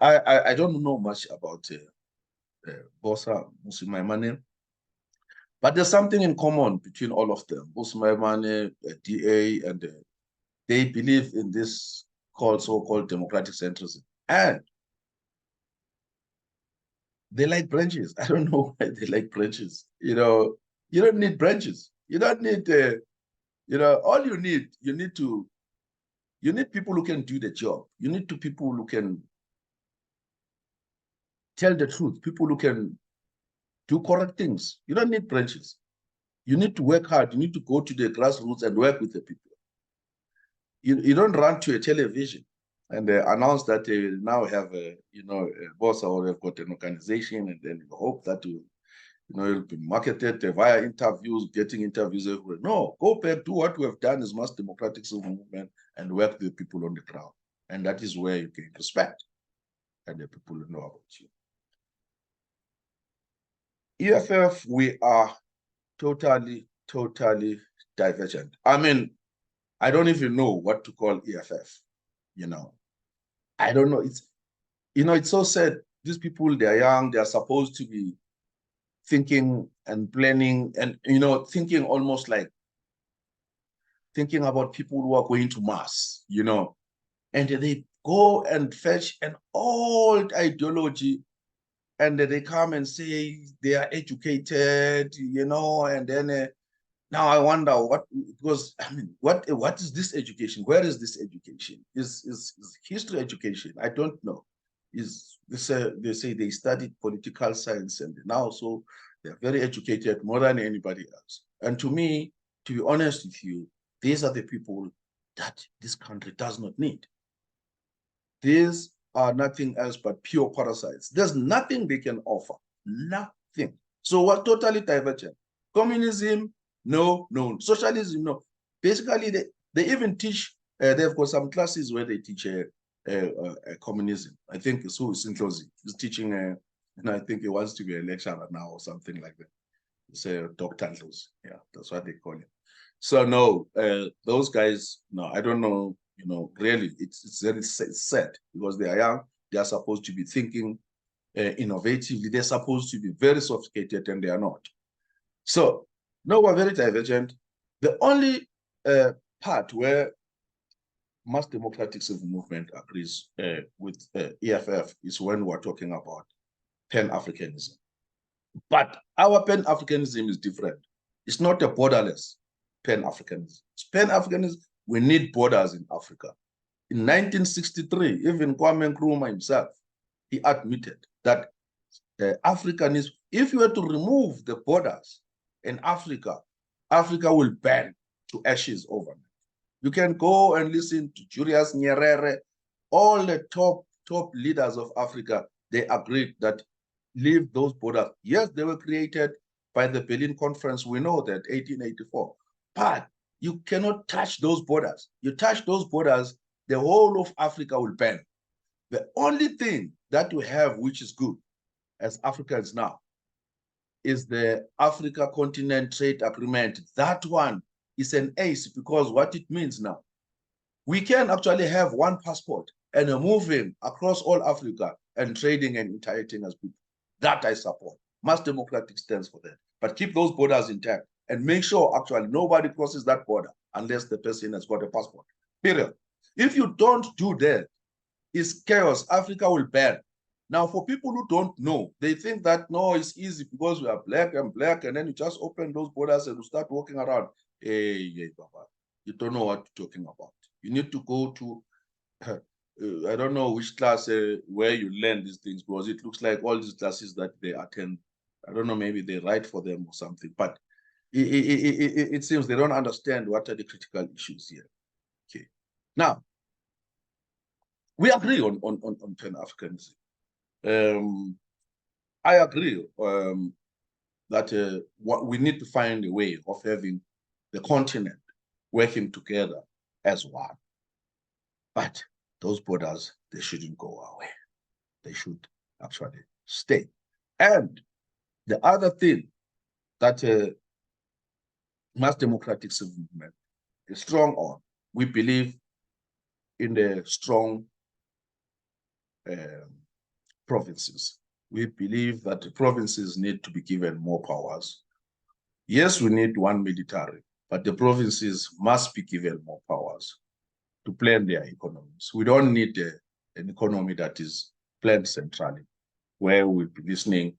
[SPEAKER 1] I don't know much about Bosa Musimaimane, but there's something in common between all of them. Musimaimane, DA, and they believe in this so-called democratic centrism. And they like branches. I don't know why they like branches. You don't need branches. You don't need all you need people who can do the job. You need people who can tell the truth, people who can do correct things. You don't need branches. You need to work hard. You need to go to the grassroots and work with the people. You don't run to a television and announce that they now have a boss, or they've got an organization, and then you hope that it'll be marketed via interviews, getting interviews everywhere. No, go back, do what we have done as mass democratic civil movement, and work with the people on the ground. And that is where you gain respect, and the people know about you. EFF, we are totally divergent. I mean, I don't even know what to call EFF. I don't know. It's so sad. These people, they're young, they're supposed to be thinking and planning and, thinking almost like thinking about people who are going to Mars, and they go and fetch an old ideology, and they come and say they are educated, and then now I wonder because I mean, what is this education? Where is this education? Is history education? I don't know. They say they studied political science, and now so they're very educated, more than anybody else. And to me, to be honest with you, these are the people that this country does not need. These are nothing else but pure parasites. There's nothing they can offer. Nothing. So we're totally divergent. Communism, no. Socialism, no. Basically, they even teach, they've got some classes where they teach communism. I think so Sintrosi is teaching, and I think he wants to be a lecturer now or something like that. It's Dr. Andrews. Yeah, that's what they call him. So no, those guys, no, I don't know. Really, it's very sad because they are young. They are supposed to be thinking innovatively. They're supposed to be very sophisticated, and they are not. So, no, we're very divergent. The only part where mass democratic civil movement agrees with EFF is when we're talking about Pan-Africanism. But our Pan-Africanism is different. It's not a borderless Pan-Africanism. It's Pan-Africanism. We need borders in Africa. In 1963, even Kwame Nkrumah himself, he admitted that Africanism, if you were to remove the borders in Africa, Africa will burn to ashes overnight. You can go and listen to Julius Nyerere, all the top leaders of Africa, they agreed that leave those borders. Yes, they were created by the Berlin Conference, we know that, 1884, but you cannot touch those borders. You touch those borders, the whole of Africa will burn. The only thing that we have which is good as Africans now is the Africa Continent Trade Agreement. That one is an ace because what it means now, we can actually have one passport and moving across all Africa and trading and interacting as people. That I support. Mass democratic stands for that. But keep those borders intact and make sure actually nobody crosses that border unless the person has got a passport. Period. If you don't do that, it's chaos. Africa will burn. Now, for people who don't know, they think that, no, it's easy because we are black, and then you just open those borders and you start walking around. Hey, Baba, you don't know what you're talking about. You need to go to, I don't know which class where you learn these things, because it looks like all these classes that they attend, I don't know, maybe they write for them or something, but it seems they don't understand what are the critical issues here. Okay. Now, we agree on Pan-Africanism. I agree that what we need to find a way of having the continent working together as one. But those borders, they shouldn't go away. They should actually stay. And the other thing that mass democratic civil movement is strong on, we believe in the strong provinces. We believe that the provinces need to be given more powers. Yes, we need one military, but the provinces must be given more powers to plan their economies. We don't need an economy that is planned centrally, where we'll be listening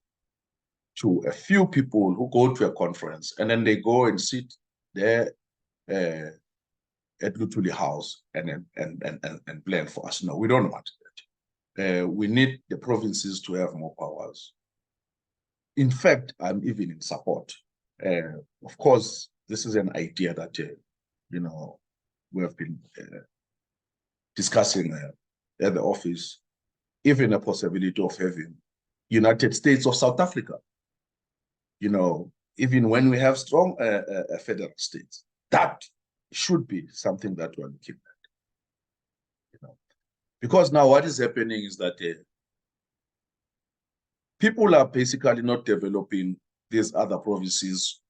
[SPEAKER 1] to a few people who go to a conference and then they go and sit there at Lutuli House and plan for us. No, we don't want that. We need the provinces to have more powers. In fact, I'm even in support. Of course, this is an idea that we have been discussing at the office, even a possibility of having United States of South Africa. Even when we have strong federal states, that should be something that we're looking at. Because now what is happening is that people are basically not developing these other provinces.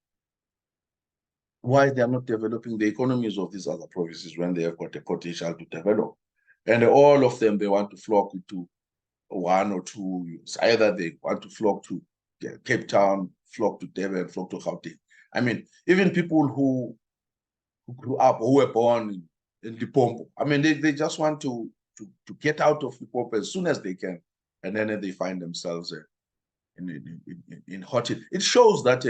[SPEAKER 1] Why they are not developing the economies of these other provinces when they have got the potential to develop? And all of them, they want to flock to one or two. Either they want to flock to Cape Town, flock to Durban, flock to Gauteng. I mean, even people who grew up, who were born in Limpopo, I mean, they just want to get out of Limpopo as soon as they can, and then they find themselves in hot. It shows that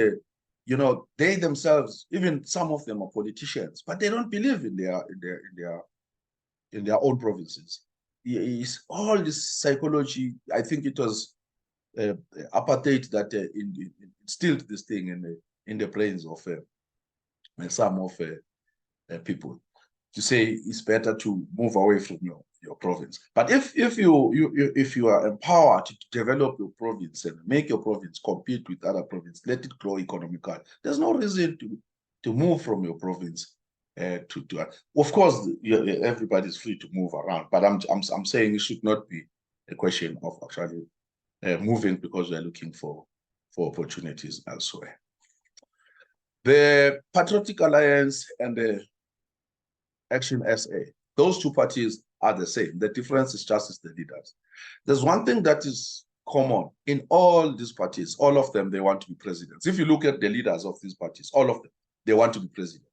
[SPEAKER 1] they themselves, even some of them are politicians, but they don't believe in their own provinces. It's all this psychology. I think it was apartheid that instilled this thing in the brains of some of people, to say it's better to move away from your province. But if you are empowered to develop your province and make your province compete with other provinces, let it grow economically, there's no reason to move from your province. Of course, everybody's free to move around, but I'm saying it should not be a question of actually moving because we're looking for opportunities elsewhere. The Patriotic Alliance and the Action SA, those two parties are the same. The difference is just the leaders. There's one thing that is common in all these parties. All of them, they want to be presidents. If you look at the leaders of these parties, all of them, they want to be president.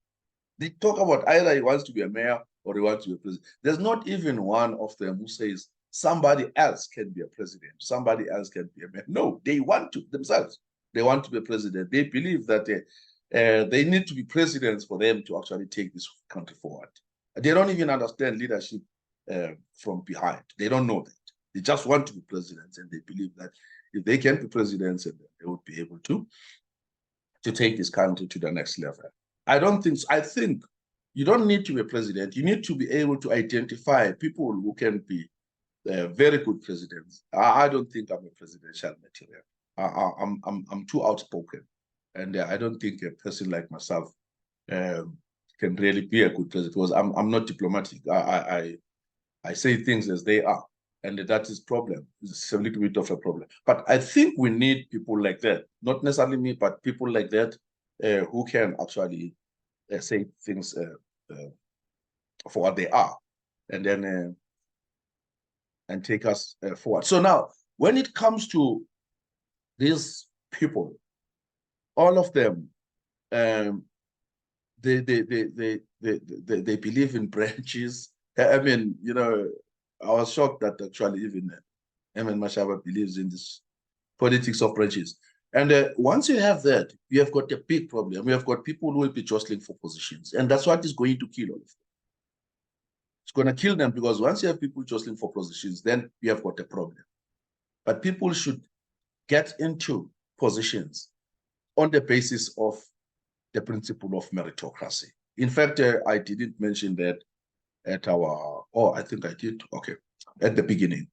[SPEAKER 1] They talk about either he wants to be a mayor or he wants to be a president. There's not even one of them who says somebody else can be a president, somebody else can be a mayor. No, they want to themselves. They want to be a president. They believe that they need to be presidents for them to actually take this country forward. They don't even understand leadership from behind. They don't know that. They just want to be presidents, and they believe that if they can be presidents, they would be able to take this country to the next level. I don't think so. I think you don't need to be a president. You need to be able to identify people who can be very good presidents. I don't think I'm a presidential material. I'm too outspoken, and I don't think a person like myself can really be a good president, because I'm not diplomatic. I say things as they are, and that is problem. It's a little bit of a problem. But I think we need people like that, not necessarily me, but people like that who can actually say things for what they are, and then and take us forward. So now, when it comes to these people, all of them, they believe in branches. I mean, I was shocked that actually even Emin Mashaba believes in this politics of branches. And once you have that, you have got a big problem. We have got people who will be jostling for positions, and that's what is going to kill all of them. It's going to kill them, because once you have people jostling for positions, then you have got a problem. But people should get into positions on the basis of the principle of meritocracy. In fact, I didn't mention that at our, I think I did, okay, at the beginning.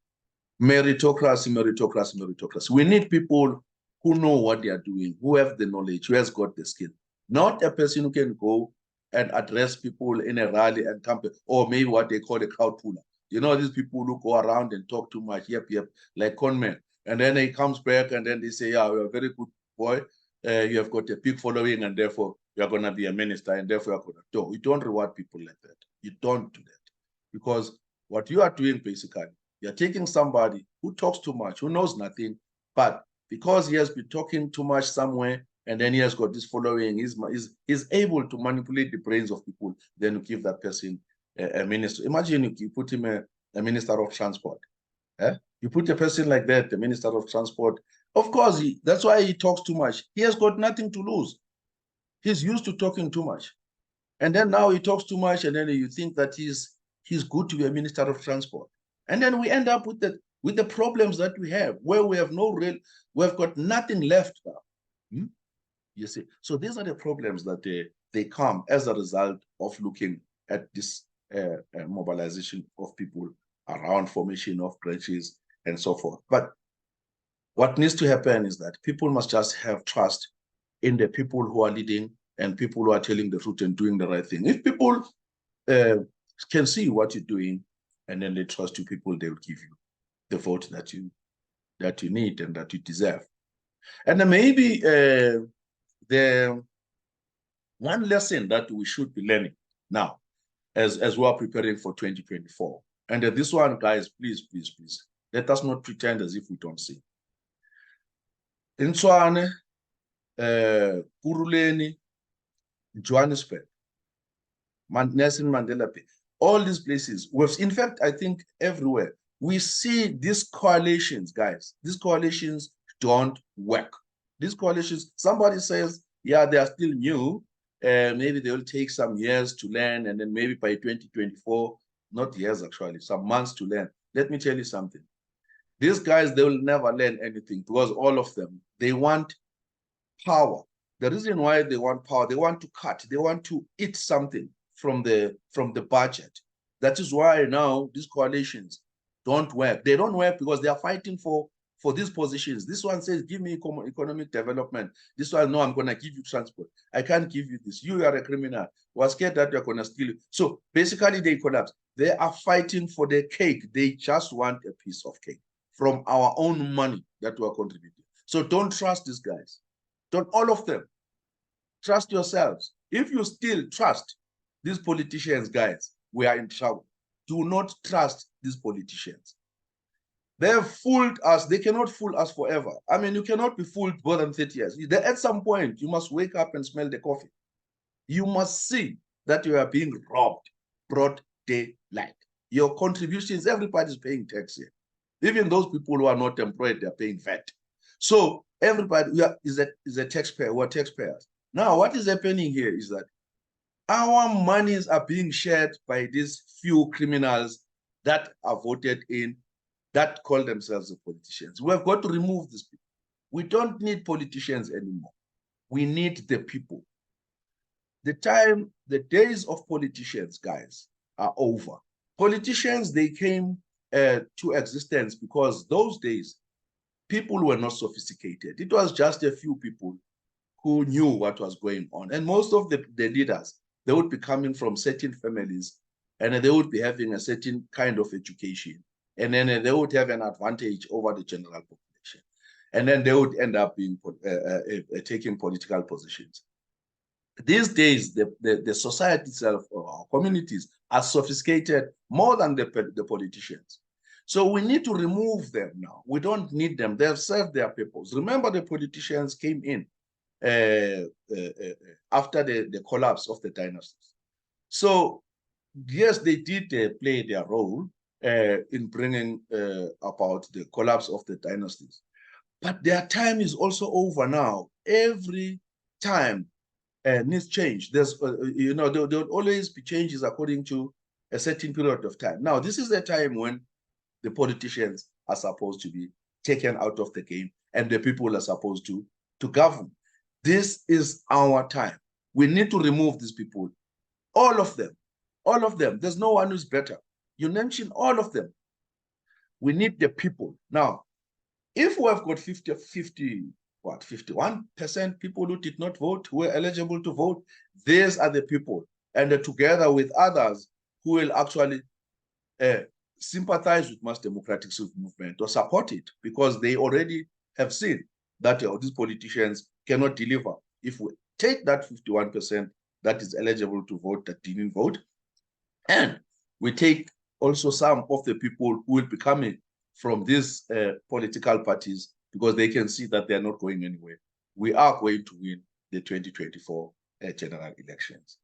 [SPEAKER 1] Meritocracy, meritocracy, meritocracy. We need people who know what they are doing, who have the knowledge, who has got the skill. Not a person who can go and address people in a rally and campaign, or maybe what they call a crowd puller. These people who go around and talk too much, yep, like conmen. And then he comes back and then they say, yeah, you're a very good boy. You have got a big following, and therefore you're going to be a minister, and therefore you're going to do. You don't reward people like that. You don't do that. Because what you are doing, basically, you're taking somebody who talks too much, who knows nothing, but because he has been talking too much somewhere, and then he has got this following, he's able to manipulate the brains of people, then to give that person a minister. Imagine if you put him a minister of transport. You put a person like that, the minister of transport, of course, that's why he talks too much. He has got nothing to lose. He's used to talking too much. And then now he talks too much, and then you think that he's good to be a minister of transport. And then we end up with the problems that we have, where we have we've got nothing left now. You see, so these are the problems that they come as a result of looking at this mobilization of people around formation of branches and so forth. But what needs to happen is that people must just have trust in the people who are leading and people who are telling the truth and doing the right thing. If people can see what you're doing and then they trust you, people, they will give you the vote that you need and that you deserve. And then maybe the one lesson that we should be learning now as we are preparing for 2024. And this one, guys, please, please, please, let us not pretend as if we don't see. In Tshwane, Kuruleni, Johannesburg, Nelson Mandela Bay, all these places, in fact, I think everywhere, we see these coalitions, guys. These coalitions don't work. These coalitions, somebody says, yeah, they are still new. Maybe they will take some years to learn, and then maybe by 2024, not years actually, some months to learn. Let me tell you something. These guys, they will never learn anything because all of them, they want power. The reason why they want power, they want to cut, they want to eat something from the budget. That is why now these coalitions don't work. They don't work because they are fighting for these positions. This one says, give me economic development. This one, no, I'm going to give you transport. I can't give you this. You are a criminal. We're scared that you're going to steal it. So basically, they collapse. They are fighting for the cake. They just want a piece of cake from our own money that we are contributing. So don't trust these guys. Don't, all of them. Trust yourselves. If you still trust these politicians, guys, we are in trouble. Do not trust these politicians. They have fooled us. They cannot fool us forever. I mean, you cannot be fooled more than 30 years. At some point, you must wake up and smell the coffee. You must see that you are being robbed, broad daylight. Your contributions, everybody's paying tax here. Even those people who are not employed, they're paying VAT. So everybody is a taxpayer. We're taxpayers. Now, what is happening here is that our monies are being shared by these few criminals that are voted in, that call themselves the politicians. We have got to remove these people. We don't need politicians anymore. We need the people. The days of politicians, guys, are over. Politicians, they came to existence because those days, people were not sophisticated. It was just a few people who knew what was going on. And most of the leaders, they would be coming from certain families, and they would be having a certain kind of education. And then they would have an advantage over the general population. And then they would end up being taking political positions. These days, the society itself, or our communities, are sophisticated more than the politicians. So we need to remove them now. We don't need them. They have served their purpose. Remember, the politicians came in after the collapse of the dynasties. So yes, they did play their role in bringing about the collapse of the dynasties. But their time is also over now. Every time needs change. There's, there will always be changes according to a certain period of time. Now, this is a time when the politicians are supposed to be taken out of the game and the people are supposed to govern. This is our time. We need to remove these people. All of them. All of them. There's no one who's better. You mentioned all of them. We need the people. Now, if we have got 51% people who did not vote, who were eligible to vote, these are the people. And together with others who will actually sympathize with mass democratic movement or support it, because they already have seen that these politicians cannot deliver. If we take that 51% that is eligible to vote that didn't vote, and we take also some of the people who will be coming from these political parties, because they can see that they're not going anywhere, we are going to win the 2024 general elections.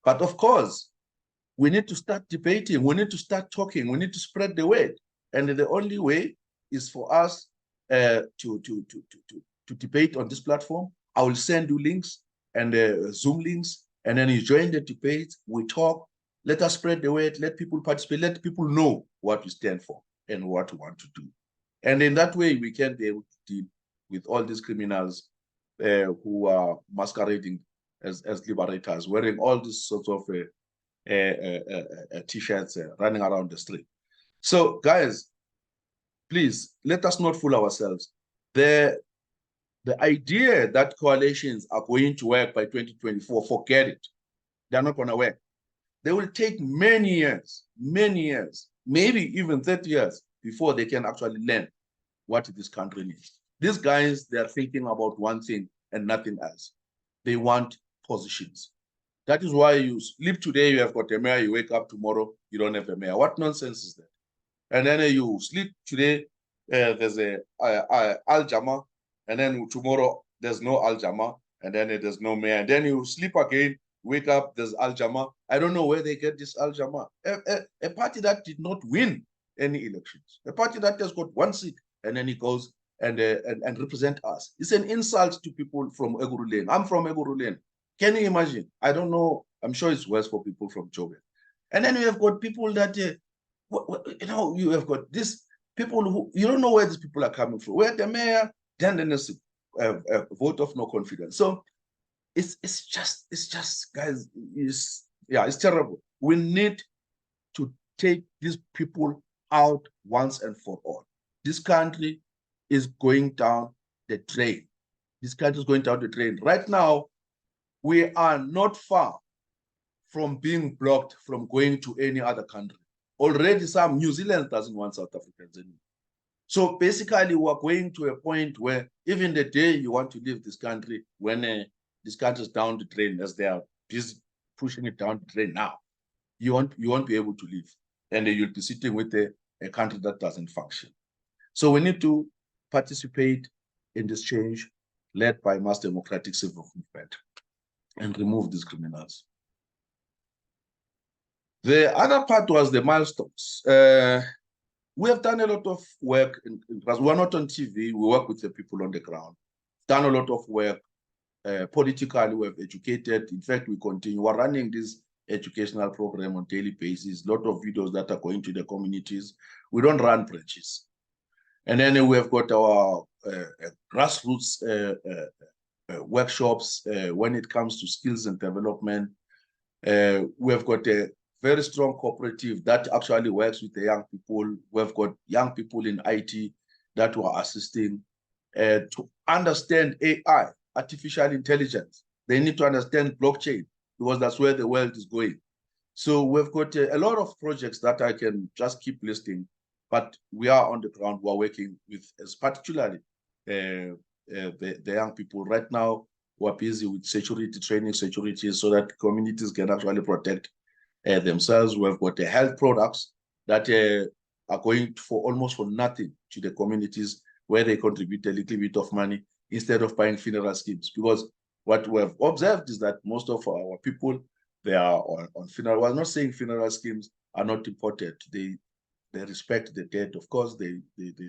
[SPEAKER 1] But of course, we need to start debating, we need to start talking, we need to spread the word. And the only way is for us to debate on this platform. I will send you links and Zoom links And then you join the debate, we talk, let us spread the word, let people participate, let people know what we stand for and what we want to do. And in that way, we can be able to deal with all these criminals who are masquerading as liberators, wearing all these sorts of t-shirts, running around the street. So, guys, please, let us not fool ourselves. The idea that coalitions are going to work by 2024, forget it. They're not going to work. They will take many years, maybe even 30 years before they can actually learn what this country needs. These guys, they're thinking about one thing and nothing else. They want positions. That is why you sleep today, you have got a mayor, you wake up tomorrow, you don't have a mayor. What nonsense is that? And then you sleep today, there's a Al Jama, and then tomorrow there's no Al Jama, and then there's no mayor. And then you sleep again, wake up, there's Al Jama. I don't know where they get this Al Jama. A party that did not win any elections, a party that has got one seat, and then he goes and represent us. It's an insult to people from Egurulen. I'm from Egurulen. Can you imagine? I don't know. I'm sure it's worse for people from Joburg. And then you have got people that, you know, you have got these people who, you don't know where these people are coming from. Where the mayor, then there's a vote of no confidence. So it's just, guys, it's terrible. We need to take these people out once and for all. This country is going down the drain. This country is going down the drain. Right now, we are not far from being blocked from going to any other country. Already some New Zealand doesn't want South Africans anymore. So basically, we're going to a point where even the day you want to leave this country, when this country is down the drain, as they are busy pushing it down the drain now, you won't be able to leave. And you'll be sitting with a country that doesn't function. So we need to participate in this change led by mass democratic civil movement and remove these criminals. The other part was the milestones. We have done a lot of work. We're not on TV. We work with the people on the ground. Done a lot of work politically. We have educated. In fact, we continue. We're running this educational program on daily basis. A lot of videos that are going to the communities. We don't run branches. And then we have got our grassroots workshops when it comes to skills and development. We have got a very strong cooperative that actually works with the young people. We've got young people in IT that were assisting to understand AI, artificial intelligence. They need to understand blockchain because that's where the world is going. So we've got a lot of projects that I can just keep listing, but we are on the ground. We're working with, particularly the young people. Right now, we're busy with security training, so that communities can actually protect themselves. We've got the health products that are going for almost for nothing to the communities, where they contribute a little bit of money instead of buying funeral schemes. Because what we have observed is that most of our people, they are on funeral. We're not saying funeral schemes are not important. They respect the dead. Of course, they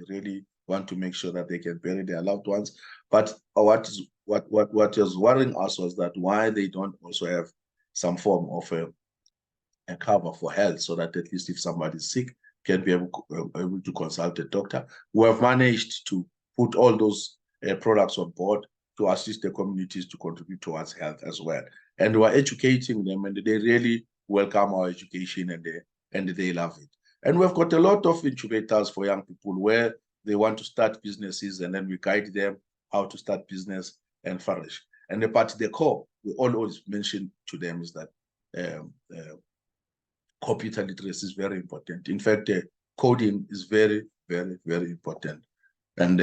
[SPEAKER 1] really want to make sure that they can bury their loved ones. But what is worrying us was that why they don't also have some form of a cover for health, so that at least if somebody is sick, can be able to consult a doctor. We have managed to put all those products on board to assist the communities to contribute towards health as well. And we're educating them, and they really welcome our education, and they love it. And we've got a lot of incubators for young people where they want to start businesses, and then we guide them how to start business and flourish. And the core we always mention to them is that computer literacy is very important. In fact, coding is very, very, very important. And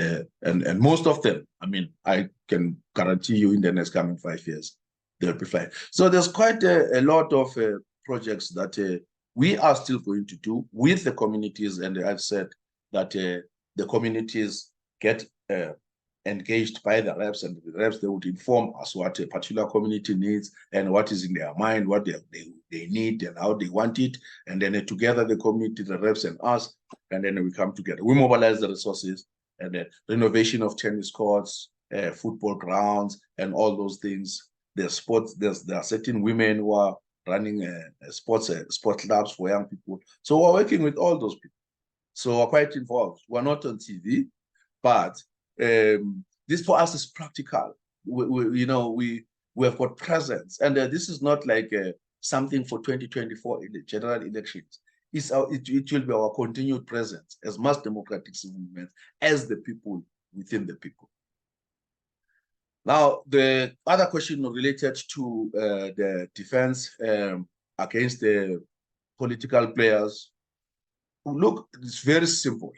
[SPEAKER 1] most of them, I mean, I can guarantee you in the next coming 5 years, they'll be fine. So there's quite a lot of projects that we are still going to do with the communities. And I've said that the communities get engaged by the reps, and the reps, they would inform us what a particular community needs and what is in their mind, what they need and how they want it. And then together, the community, the reps and us, and then we come together. We mobilize the resources, and the renovation of tennis courts, football grounds, and all those things. there's sports, there are certain women who are running sports clubs for young people. So we're working with all those people. So we're quite involved. We're not on TV, but this for us is practical. We have got presence, and this is not like something for 2024 in the general elections. It will be our continued presence as mass democratic civil movement, as the people within the people. Now, the other question related to the defense against the political players. Look, it's very simple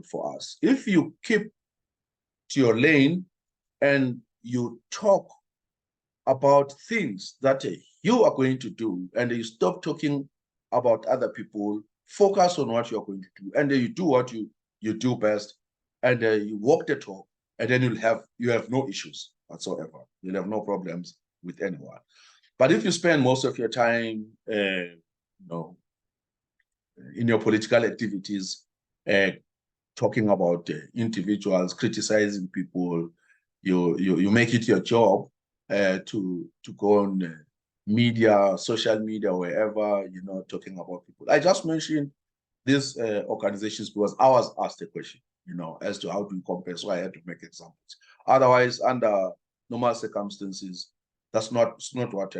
[SPEAKER 1] for us. If you keep to your lane and you talk about things that you are going to do, and you stop talking about other people, focus on what you're going to do, and you do what you do best, and you walk the talk, and then you have no issues whatsoever. You'll have no problems with anyone. But if you spend most of your time, in your political activities, talking about individuals, criticizing people, you make it your job to go on media, social media, wherever, talking about people. I just mentioned these organizations because I was asked a question, as to how to compare, so I had to make examples. Otherwise, under normal circumstances, it's not what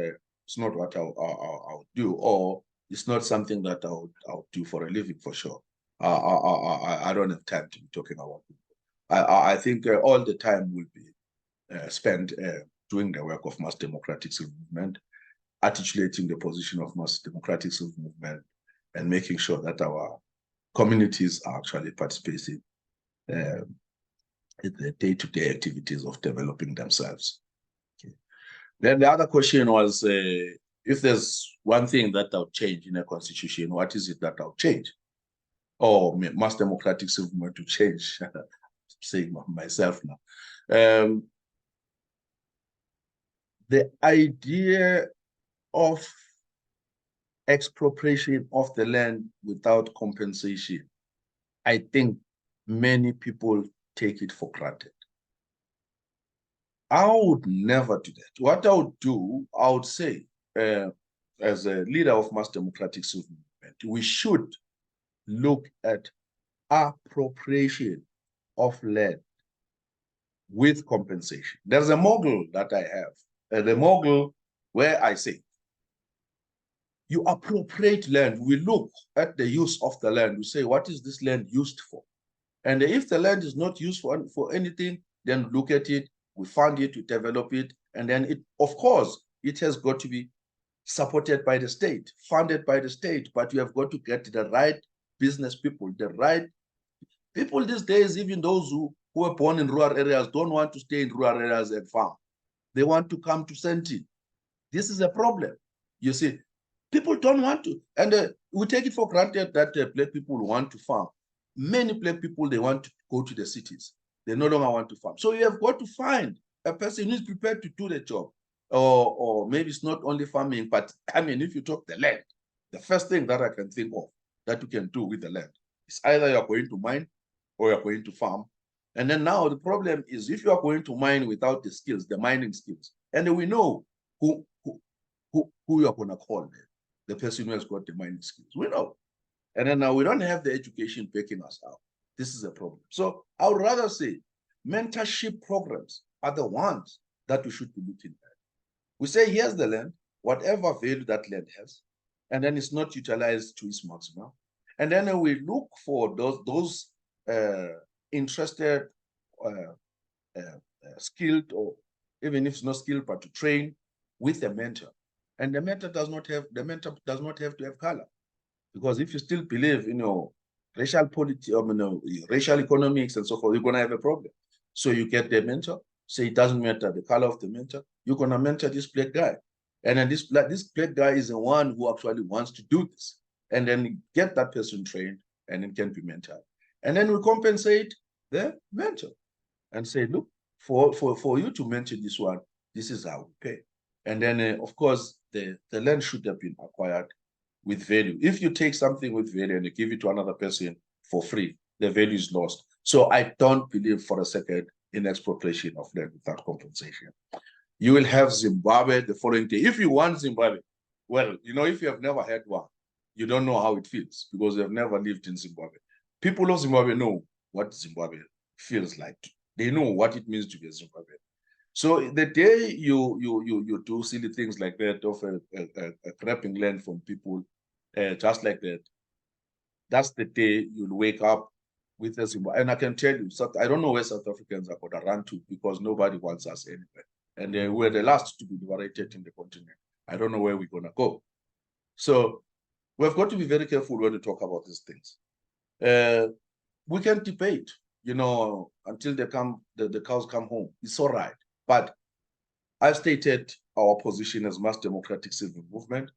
[SPEAKER 1] I'll do, or it's not something that I'll do for a living, for sure. I don't have time to be talking about people. I think all the time will be spent doing the work of mass democratic civil movement, articulating the position of mass democratic civil movement, and making sure that our communities are actually participating in the day-to-day activities of developing themselves. Okay. Then the other question was, if there's one thing that I'll change in a constitution, what is it that I'll change? Or mass democratic civil movement to change? Saying myself now. The idea of expropriation of the land without compensation, I think many people take it for granted. I would never do that. What I would do, I would say, as a leader of mass democratic civil movement, we should look at appropriation of land with compensation. There's a model that I have, the model where I say, you appropriate land. We look at the use of the land. We say, what is this land used for? And if the land is not used for anything, then look at it, we fund it, we develop it, and then of course, it has got to be supported by the state, funded by the state, but you have got to get the right business people, the right people these days. Even those who were born in rural areas don't want to stay in rural areas and farm. They want to come to Senti. This is a problem. You see, people don't want to, and we take it for granted that black people want to farm. Many black people, they want to go to the cities. They no longer want to farm. So you have got to find a person who is prepared to do the job. Or maybe it's not only farming, but I mean, if you talk the land, the first thing that I can think of that you can do with the land is either you're going to mine or you're going to farm. And then now the problem is, if you are going to mine without the skills, the mining skills, and then we know who you're going to call the person who has got the mining skills. We know. And then now we don't have the education backing us out. This is a problem. So I would rather say mentorship programs are the ones that we should be looking at. We say, here's the land, whatever value that land has, and then it's not utilized to its maximum. And then we look for those interested, skilled, or even if it's not skilled, but to train with a mentor. And the mentor does not have to have color. Because if you still believe in racial politics, racial economics and so forth, you're going to have a problem. So you get the mentor, say it doesn't matter the color of the mentor, you're going to mentor this black guy. And then this black guy is the one who actually wants to do this. And then get that person trained, and it can be mentored. And then we compensate the mentor and say, look, for you to mentor this one, this is how we pay. And then, of course, the land should have been acquired with value. If you take something with value and you give it to another person for free, the value is lost. So I don't believe for a second in expropriation of land without compensation. You will have Zimbabwe the following day. If you want Zimbabwe, well, you know, if you have never had one, you don't know how it feels because you have never lived in Zimbabwe. People of Zimbabwe know what Zimbabwe feels like. They know what it means to be a Zimbabwean. So the day you do silly things like that, of grabbing land from people, just like that, that's the day you'll wake up with a Zimbabwe. And I can tell you, I don't know where South Africans are going to run to because nobody wants us anywhere. And we're the last to be liberated in the continent. I don't know where we're going to go. So we've got to be very careful when we talk about these things. We can debate, you know, until the cows come home. It's all right. But I've stated our position as mass democratic civil movement,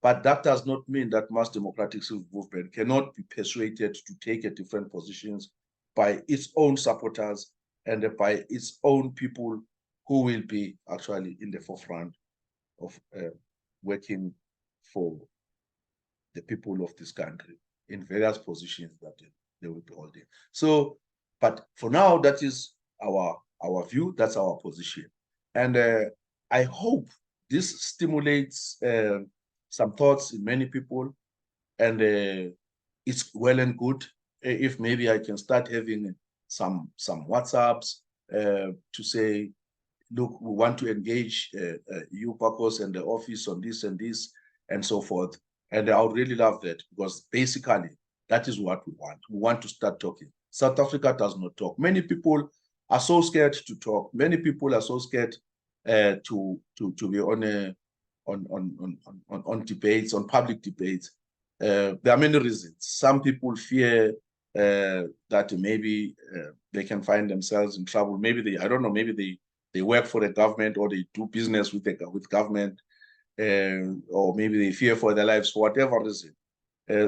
[SPEAKER 1] but that does not mean that mass democratic civil movement cannot be persuaded to take a different positions by its own supporters and by its own people who will be actually in the forefront of working for the people of this country in various positions that they will be holding. So, but for now, that is our view, that's our position. And I hope this stimulates some thoughts in many people, and it's well and good if maybe I can start having some WhatsApps to say, look, we want to engage you, Pacos, and the office on this and this and so forth. And I would really love that because basically that is what we want. We want to start talking. South Africa does not talk. Many people are so scared to talk. Many people are so scared to be on debates, on public debates. There are many reasons. Some people fear that maybe they can find themselves in trouble. Maybe I don't know, maybe they work for the government or they do business with government, or maybe they fear for their lives for whatever reason.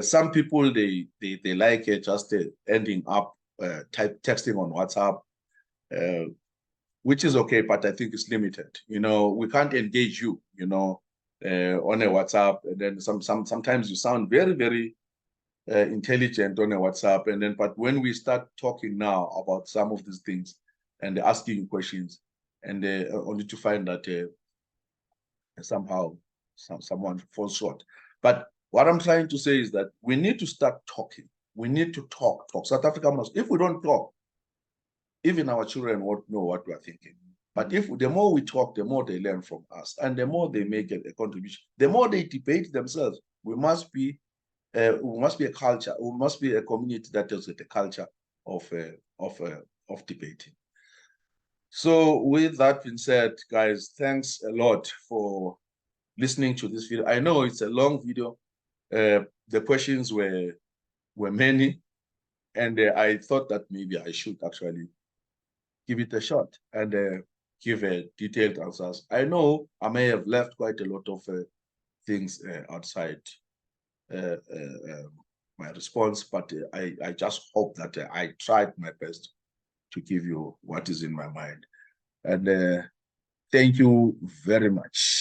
[SPEAKER 1] Some people they like just ending up texting on WhatsApp, which is okay, but I think it's limited. You know, we can't engage you, you know, on a WhatsApp, and then sometimes you sound very, very intelligent on a WhatsApp, and then but when we start talking now about some of these things and asking questions, and only to find that somehow someone falls short. But what I'm trying to say is that we need to start talking. We need to talk. South Africa must. If we don't talk, even our children won't know what we are thinking. But if the more we talk, the more they learn from us, and the more they make a contribution, the more they debate themselves. We must be a culture. We must be a community that has the culture of debating. So with that being said, guys, thanks a lot for listening to this video. I know it's a long video. The questions were many, and I thought that maybe I should actually give it a shot and give detailed answers. I know I may have left quite a lot of things outside my response, but I just hope that I tried my best to give you what is in my mind. And thank you very much.